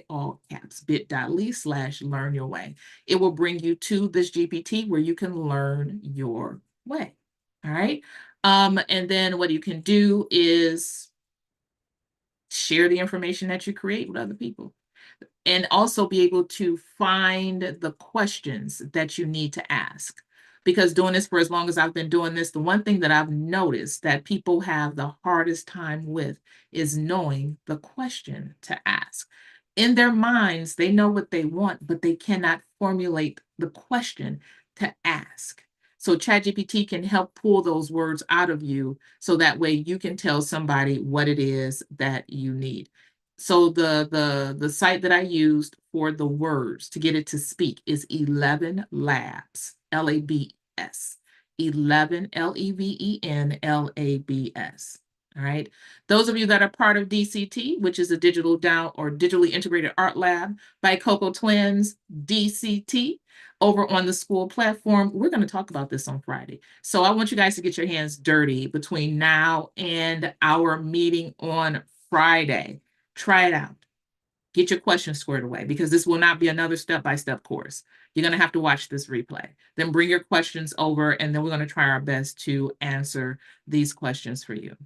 all caps, bit.ly/learn your way. It will bring you to this GPT where you can learn your way. All right. And then what you can do is share the information that you create with other people, and also be able to find the questions that you need to ask. Because doing this for as long as I've been doing this, the one thing that I've noticed that people have the hardest time with is knowing the question to ask. In their minds, they know what they want, but they cannot formulate the question to ask. So ChatGPT can help pull those words out of you so that way you can tell somebody what it is that you need. So the site that I used for the words to get it to speak is 11 Labs, Labs, 11 LEVEN LABS. All right. Those of you that are part of DCT, which is a digital down or digitally integrated art lab by Coco Twins, DCT, over on the school platform, we're going to talk about this on Friday. So I want you guys to get your hands dirty between now and our meeting on Friday. Try it out. Get your questions squared away, because this will not be another step-by-step course. You're going to have to watch this replay. Then bring your questions over, and then we're going to try our best to answer these questions for you.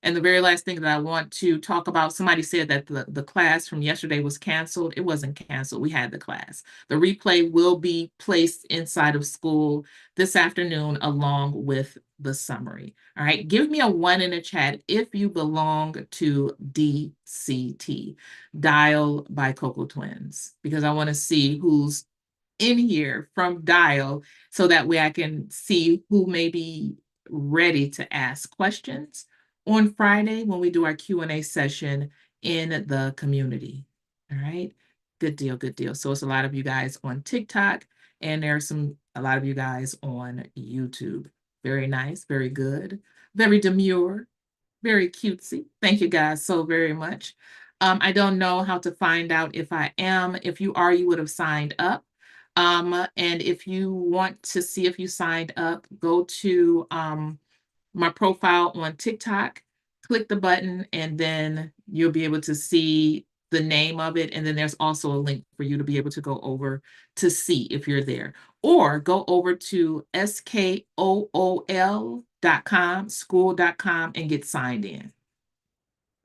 And the very last thing that I want to talk about, somebody said that the class from yesterday was canceled. It wasn't canceled. We had the class. The replay will be placed inside of school this afternoon along with the summary. All right. Give me a 1 in the chat if you belong to DCT, Dial by Coco Twins, because I want to see who's in here from Dial so that way I can see who may be ready to ask questions on Friday when we do our Q&A session in the community. All right. Good deal. Good deal. So it's a lot of you guys on TikTok And there's a lot of you guys on YouTube. Very nice, very good, very demure, very cutesy. Thank you guys so very much. I don't know how to find out if I am. If you are, you would have signed up. And if you want to see if you signed up, go to my profile on TikTok, click the button, and then you'll be able to see the name of it. And then there's also a link for you to be able to go over to see if you're there. Or go over to skool.com, school.com, and get signed in.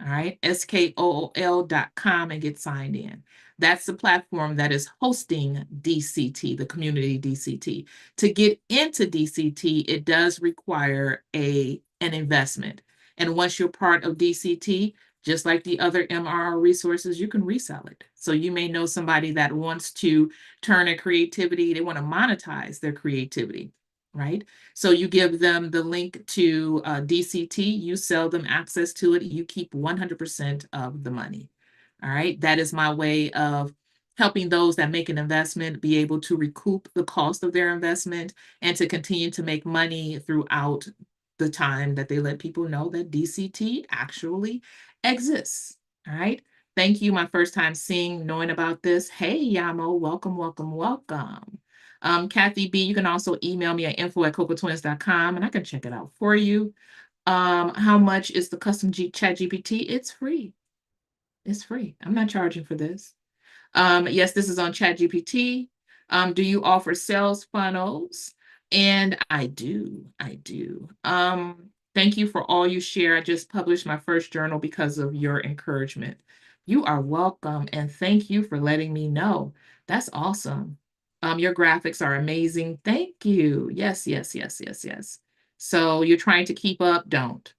All right, skool.com, and get signed in. That's the platform that is hosting DCT, the community DCT. To get into DCT, it does require an investment. And once you're part of DCT, just like the other MRR resources, you can resell it. So you may know somebody that wants to turn a creativity, they want to monetize their creativity, right? So you give them the link to DCT, you sell them access to it, you keep 100% of the money. All right, that is my way of helping those that make an investment be able to recoup the cost of their investment and to continue to make money throughout the time that they let people know that DCT actually exists. All right. Thank you. My first time knowing about this. Hey, Yamo, welcome, welcome, welcome. Kathy B, you can also email me at info@cocotwins.com and I can check it out for you. How much is the custom chat GPT? It's free. It's free. I'm not charging for this. Yes, this is on ChatGPT. Do you offer sales funnels? And I do. Thank you for all you share. I just published my first journal because of your encouragement. You are welcome, and thank you for letting me know. That's awesome. Your graphics are amazing. Thank you. Yes, yes, yes, yes, yes. So you're trying to keep up? Don't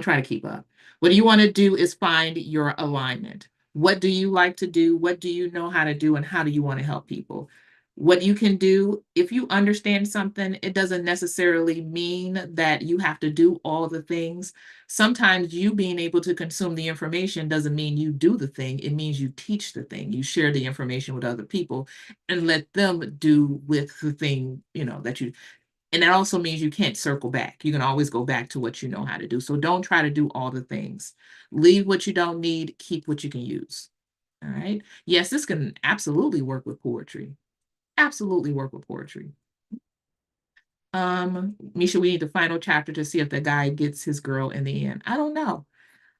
try to keep up. What you want to do is find your alignment. What do you like to do? What do you know how to do? And how do you want to help people? What you can do, if you understand something, it doesn't necessarily mean that you have to do all the things. Sometimes you being able to consume the information doesn't mean you do the thing. It means you teach the thing. You share the information with other people and let them do with the thing, that you, and that also means you can't circle back. You can always go back to what you know how to do. So don't try to do all the things. Leave what you don't need, keep what you can use. All right. Yes, this can absolutely work with poetry. Absolutely work with poetry. Misha, we need the final chapter to see if the guy gets his girl in the end. I don't know.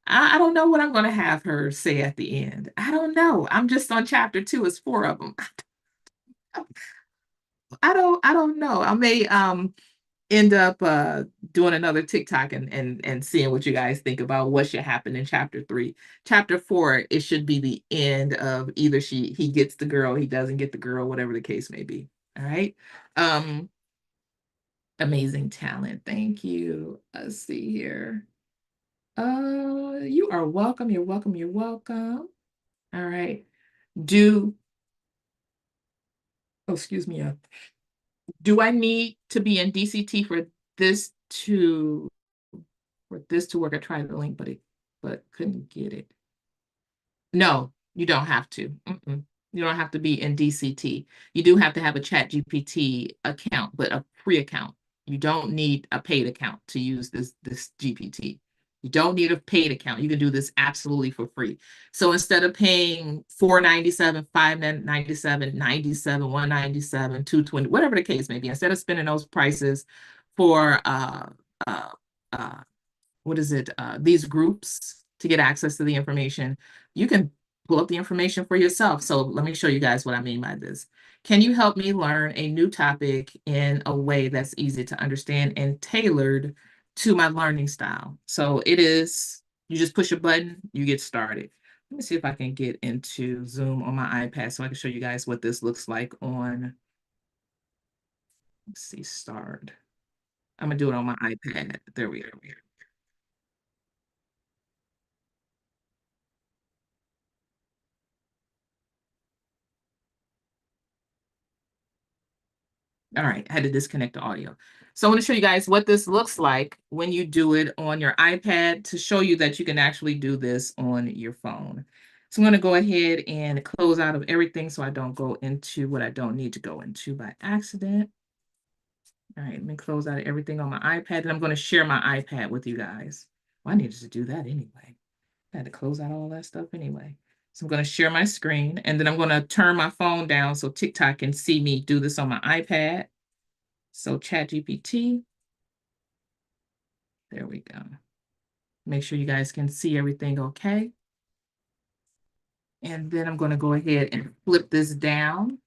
I don't know what I'm gonna have her say at the end. I don't know. I'm just on chapter 2. It's 4 of them. I don't know. I may end up doing another TikTok and seeing what you guys think about what should happen in chapter 3. Chapter 4, it should be the end of either he gets the girl, he doesn't get the girl, whatever the case may be. All right. Amazing talent. Thank you. Let's see here. You are welcome. You're welcome. You're welcome. All right. Excuse me. Do I need to be in DCT for this to work? I tried the link, but couldn't get it. No, you don't have to. You don't have to be in DCT. You do have to have a ChatGPT account, but a free account. You don't need a paid account to use this GPT. You don't need a paid account. You can do this absolutely for free. So instead of paying $4.97, $5.97, $97, $197, $220, whatever the case may be, instead of spending those prices for uh, uh, these groups to get access to the information, you can pull up the information for yourself. So let me show you guys what I mean by this. Can you help me learn a new topic in a way that's easy to understand and tailored to my learning style? So it is, you just push a button, you get started. Let me see if I can get into Zoom on my iPad so I can show you guys what this looks like on, let's see, start. I'm gonna do it on my iPad. There we are. All right, I had to disconnect the audio. So I want to show you guys what this looks like when you do it on your iPad to show you that you can actually do this on your phone. So I'm going to go ahead and close out of everything so I don't go into what I don't need to go into by accident. All right, let me close out of everything on my iPad, and I'm going to share my iPad with you guys. Well, I needed to do that anyway. I had to close out all that stuff anyway. So I'm going to share my screen, and then I'm going to turn my phone down so TikTok can see me do this on my iPad. So ChatGPT, there we go. Make sure you guys can see everything okay. And then I'm going to go ahead and flip this down.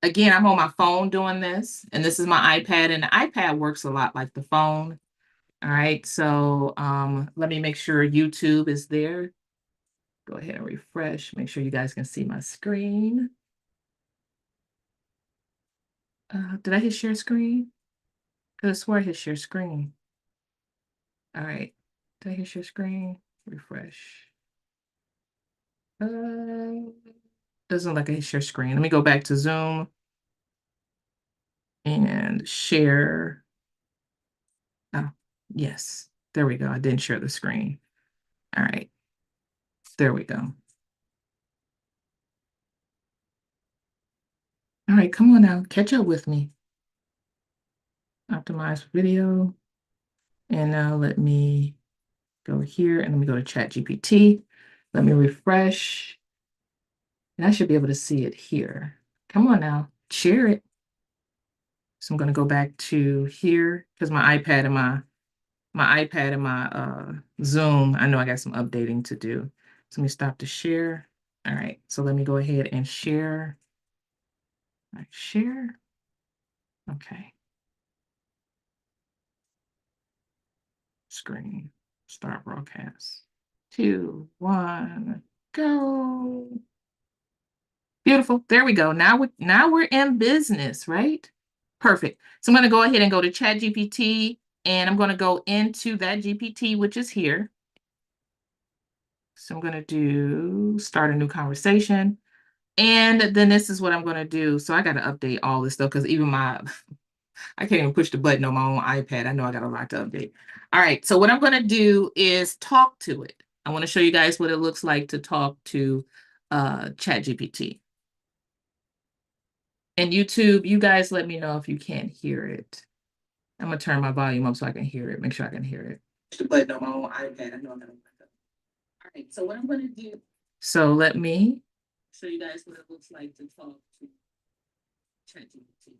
Again, I'm on my phone doing this, and this is my iPad, and the iPad works a lot like the phone. All right, so let me make sure YouTube is there. Go ahead and refresh, make sure you guys can see my screen. Did I hit share screen? Because I swore I hit share screen. All right, did I hit share screen? Refresh. Doesn't look like I hit share screen. Let me go back to Zoom and share. Oh, yes, there we go. I didn't share the screen. All right, there we go. All right, come on now, catch up with me. Optimize video. And now let me go here and let me go to ChatGPT. Let me refresh. And I should be able to see it here. Come on now, share it. So I'm going to go back to here because my iPad and my Zoom, I know I got some updating to do. So let me stop the share. All right, so let me go ahead and share. All right, share. Okay. Screen, start broadcast. 2, 1, go. Beautiful. There we go. Now we're in business, right? Perfect. So I'm going to go ahead and go to ChatGPT, and I'm going to go into that GPT, which is here. So I'm going to do start a new conversation. And then this is what I'm going to do. So I got to update all this stuff because even I can't even push the button on my own iPad. I know I got a lot to update. All right. So what I'm going to do is talk to it. I want to show you guys what it looks like to talk to ChatGPT. And YouTube, you guys let me know if you can't hear it. I'm going to turn my volume up so I can hear it. Make sure I can hear it. Push the button on my own iPad. I know I'm going to. All right. So what I'm going to do. So let me show you guys what it looks like to talk to ChatGPT.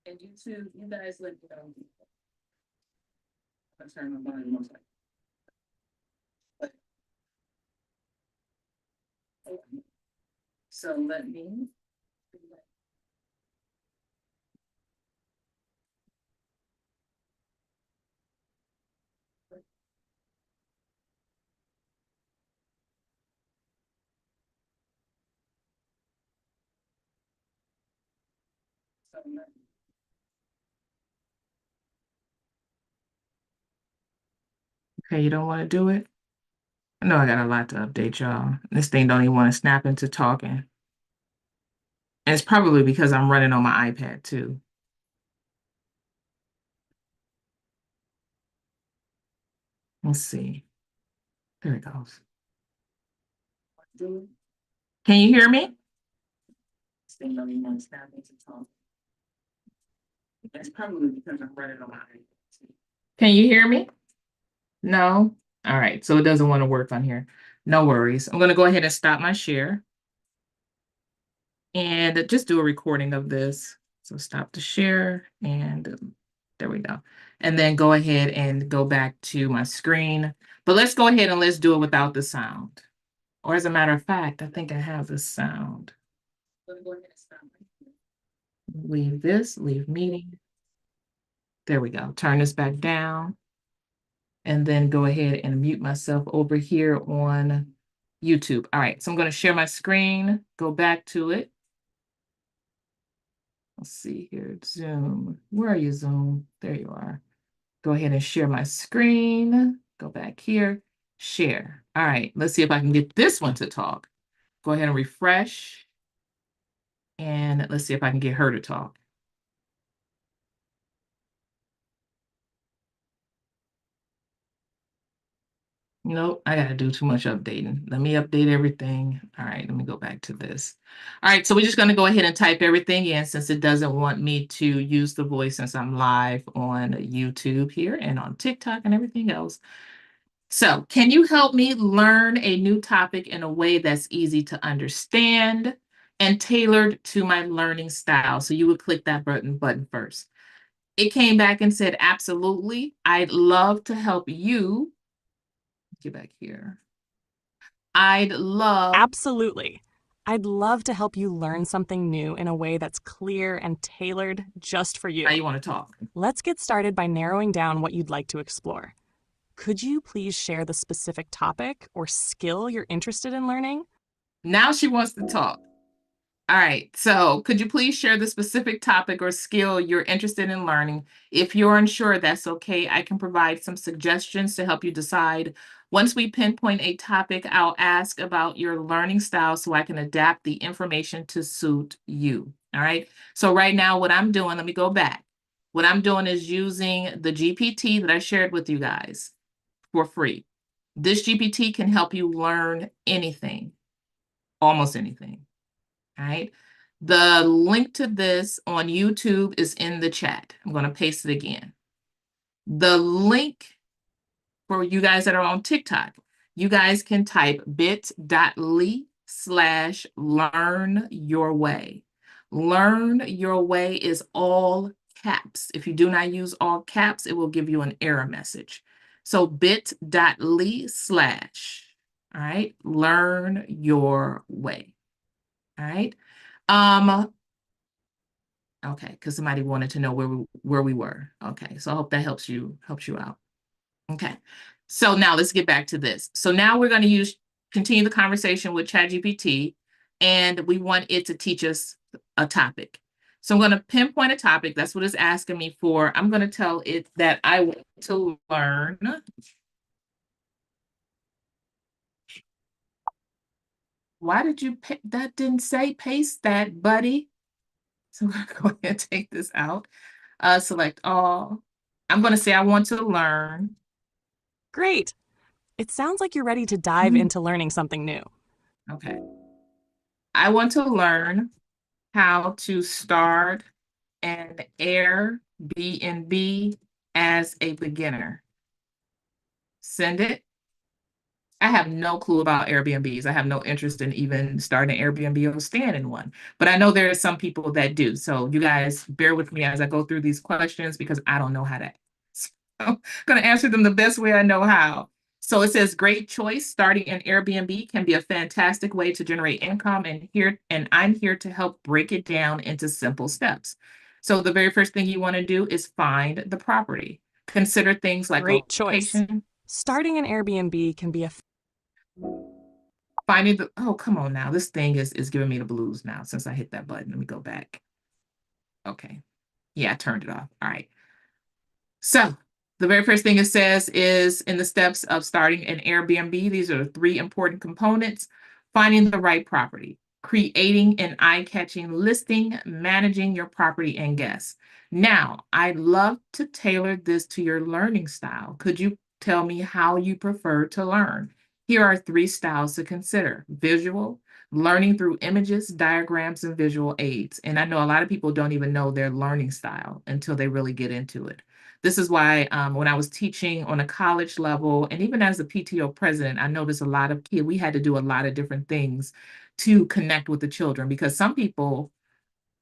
And YouTube, you guys let me know. I'll turn my volume up. So let me. Okay, you don't want to do it? I know I got a lot to update, y'all. This thing don't even want to snap into talking. And it's probably because I'm running on my iPad too. Let's see. There it goes. Can you hear me? This thing don't even want to snap into talking. That's probably because I'm running on my iPad too. Can you hear me? No? All right, so it doesn't want to work on here. No worries. I'm going to go ahead and stop my share and just do a recording of this. So stop the share and there we go. And then go ahead and go back to my screen. But let's go ahead and let's do it without the sound. Or as a matter of fact, I think I have the sound. Let me go ahead and stop. Leave this, leave meeting. There we go. Turn this back down. And then go ahead and mute myself over here on YouTube. All right, so I'm going to share my screen, go back to it. Let's see here, Zoom. Where are you, Zoom? There you are. Go ahead and share my screen. Go back here, share. All right, let's see if I can get this one to talk. Go ahead and refresh. And let's see if I can get her to talk. Nope, I gotta do too much updating. Let me update everything. All right, let me go back to this. All right, so we're just gonna go ahead and type everything in since it doesn't want me to use the voice since I'm live on YouTube here and on TikTok and everything else. So, can you help me learn a new topic in a way that's easy to understand and tailored to my learning style? So you would click that button first. It came back and said, absolutely. I'd love to help you. Get back here. I'd love. Absolutely. I'd love to help you learn something new in a way that's clear and tailored just for you. How you want to talk? Let's get started by narrowing down what you'd like to explore. Could you please share the specific topic or skill you're interested in learning? Now she wants to talk. All right, so could you please share the specific topic or skill you're interested in learning? If you're unsure, that's okay. I can provide some suggestions to help you decide. Once we pinpoint a topic, I'll ask about your learning style so I can adapt the information to suit you. All right, so right now what I'm doing, let me go back. What I'm doing is using the GPT that I shared with you guys for free. This GPT can help you learn anything, almost anything. All right. The link to this on YouTube is in the chat. I'm going to paste it again. The link for you guys that are on TikTok, you guys can type bit.ly/learn your way. Learn your way is all caps. If you do not use all caps, it will give you an error message. So bit.ly/, all right, learn your way. All right. Okay, because somebody wanted to know where we were. Okay, so I hope that helps you out. Okay, so now let's get back to this. So now we're going to continue the conversation with ChatGPT, and we want it to teach us a topic. So I'm going to pinpoint a topic. That's what it's asking me for. I'm going to tell it that I want to learn. Why did you that didn't say paste that, buddy? So I'm going to go ahead and take this out. Select all. I'm going to say I want to learn. Great. It sounds like you're ready to dive into learning something new. Okay. I want to learn how to start an Airbnb as a beginner. Send it. I have no clue about Airbnbs. I have no interest in even starting an Airbnb or staying in one. But I know there are some people that do. So you guys bear with me as I go through these questions because I don't know how to. So I'm going to answer them the best way I know how. So it says, great choice. Starting an Airbnb can be a fantastic way to generate income, and I'm here to help break it down into simple steps. So the very first thing you want to do is find the property. Consider things like Great choice. location. Starting an Airbnb can be a Finding the, oh, come on now. This thing is giving me the blues now since I hit that button. Let me go back. Okay. Yeah, I turned it off. All right. So the very first thing it says is in the steps of starting an Airbnb, these are the three important components: finding the right property, creating an eye-catching listing, managing your property and guests. Now, I'd love to tailor this to your learning style. Could you tell me how you prefer to learn? Here are three styles to consider: visual, learning through images, diagrams, and visual aids. And I know a lot of people don't even know their learning style until they really get into it. This is why when I was teaching on a college level, and even as a PTO president, I noticed a lot of kids, we had to do a lot of different things to connect with the children because some people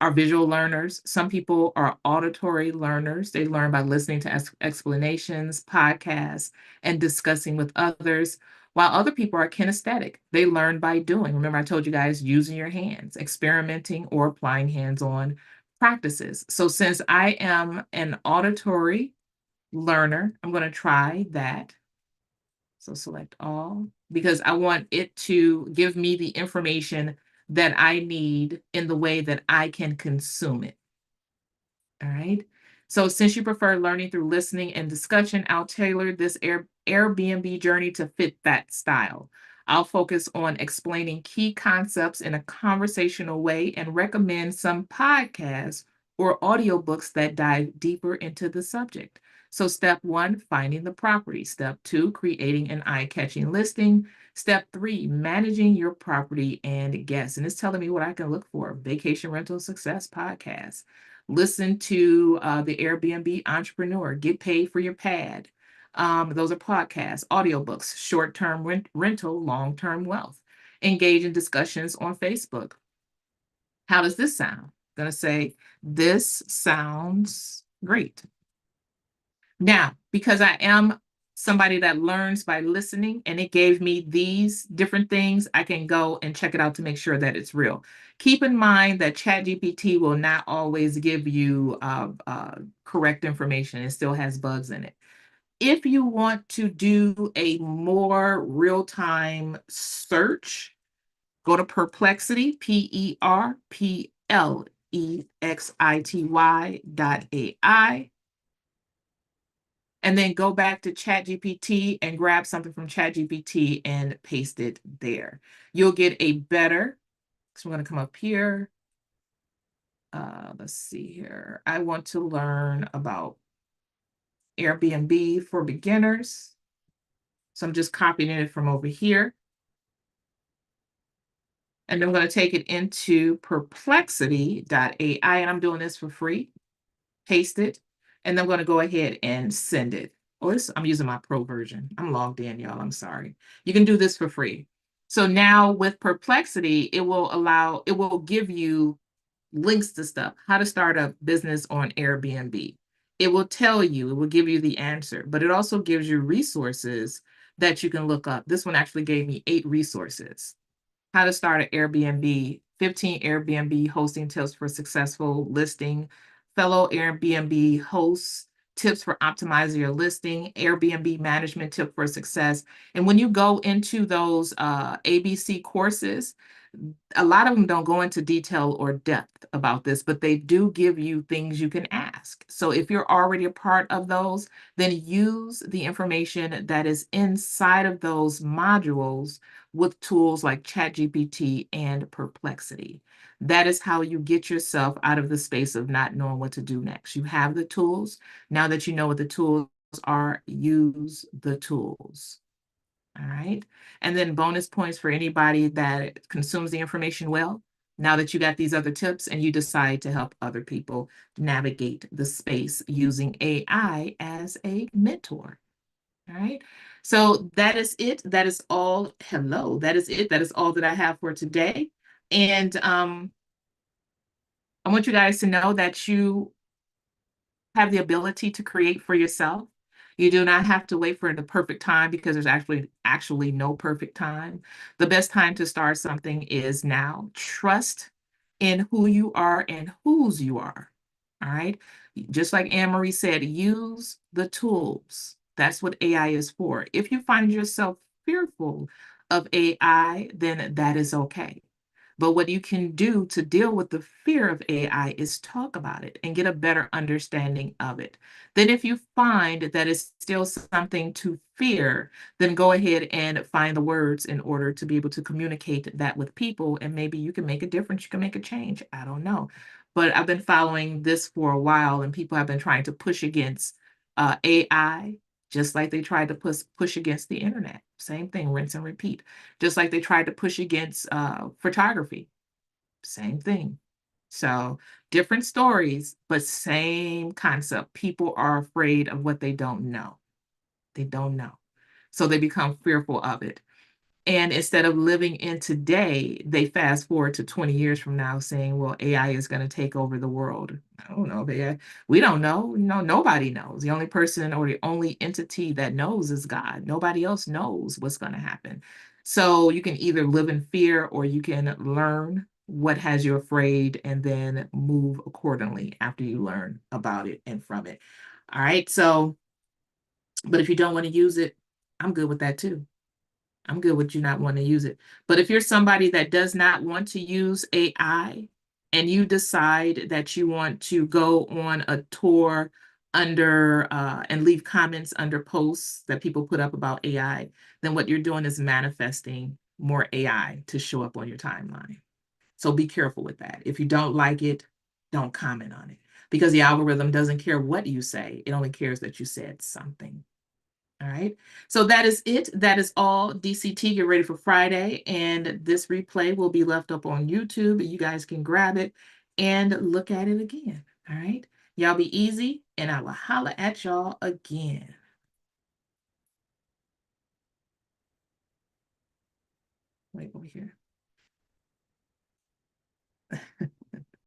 are visual learners. Some people are auditory learners. They learn by listening to explanations, podcasts, and discussing with others, while other people are kinesthetic. They learn by doing. Remember, I told you guys using your hands, experimenting, or applying hands-on practices. So since I am an auditory learner, I'm going to try that. So select all because I want it to give me the information that I need in the way that I can consume it. All right. So since you prefer learning through listening and discussion, I'll tailor this Airbnb journey to fit that style. I'll focus on explaining key concepts in a conversational way and recommend some podcasts or audiobooks that dive deeper into the subject. So step 1, finding the property. Step 2, creating an eye-catching listing. Step 3, managing your property and guests. And it's telling me what I can look for. Vacation Rental Success Podcast. Listen to the Airbnb Entrepreneur. Get paid for your pad. Those are podcasts, audiobooks, short-term rental, long-term wealth. Engage in discussions on Facebook. How does this sound? I'm going to say, this sounds great. Now, because I am somebody that learns by listening, and it gave me these different things, I can go and check it out to make sure that it's real. Keep in mind that ChatGPT will not always give you correct information. It still has bugs in it. If you want to do a more real-time search, go to Perplexity, PERPLEXITY.ai, and then go back to ChatGPT and grab something from ChatGPT and paste it there. You'll get a better, so we're going to come up here. Let's see here. I want to learn about Airbnb for beginners. So I'm just copying it from over here. And I'm going to take it into perplexity.ai, and I'm doing this for free. Paste it, and I'm going to go ahead and send it. Oh, I'm using my pro version. I'm logged in, y'all. I'm sorry. You can do this for free. So now with Perplexity, it will give you links to stuff, how to start a business on Airbnb. It will tell you, it will give you the answer, but it also gives you resources that you can look up. This one actually gave me 8 resources. How to start an Airbnb, 15 Airbnb hosting tips for successful listing, fellow Airbnb hosts, tips for optimizing your listing, Airbnb management tip for success. And when you go into those ABC courses, a lot of them don't go into detail or depth about this, but they do give you things you can ask. So if you're already a part of those, then use the information that is inside of those modules with tools like ChatGPT and Perplexity. That is how you get yourself out of the space of not knowing what to do next. You have the tools. Now that you know what the tools are, use the tools. All right. And then bonus points for anybody that consumes the information well. Now that you got these other tips and you decide to help other people navigate the space using AI as a mentor. All right. So that is it. That is all. Hello. That is it. That is all that I have for today. And I want you guys to know that you have the ability to create for yourself. You do not have to wait for the perfect time, because there's actually no perfect time. The best time to start something is now. Trust in who you are and whose you are. All right. Just like Anne Marie said, use the tools. That's what AI is for. If you find yourself fearful of AI, then that is okay. But what you can do to deal with the fear of AI is talk about it and get a better understanding of it. Then if you find that it's still something to fear, then go ahead and find the words in order to be able to communicate that with people, and maybe you can make a difference, you can make a change. I don't know. But I've been following this for a while, and people have been trying to push against AI, just like they tried to push against the internet. Same thing, rinse and repeat. Just like they tried to push against photography. Same thing. So different stories, but same concept. People are afraid of what they don't know. They don't know. So they become fearful of it. And instead of living in today, they fast forward to 20 years from now saying, well, AI is going to take over the world. I don't know. We don't know. No, nobody knows. The only person or the only entity that knows is God. Nobody else knows what's going to happen. So you can either live in fear, or you can learn what has you afraid and then move accordingly after you learn about it and from it. All right. So, but if you don't want to use it, I'm good with that too. I'm good with you not wanting to use it. But if you're somebody that does not want to use AI, and you decide that you want to go on a tour under and leave comments under posts that people put up about AI, then what you're doing is manifesting more AI to show up on your timeline. So be careful with that. If you don't like it, don't comment on it. because the algorithm doesn't care what you say. It only cares that you said something. All right. So that is it. That is all. DCT, get ready for Friday. And this replay will be left up on YouTube. You guys can grab it and look at it again. All right. Y'all be easy, and I will holler at y'all again. Wait over here.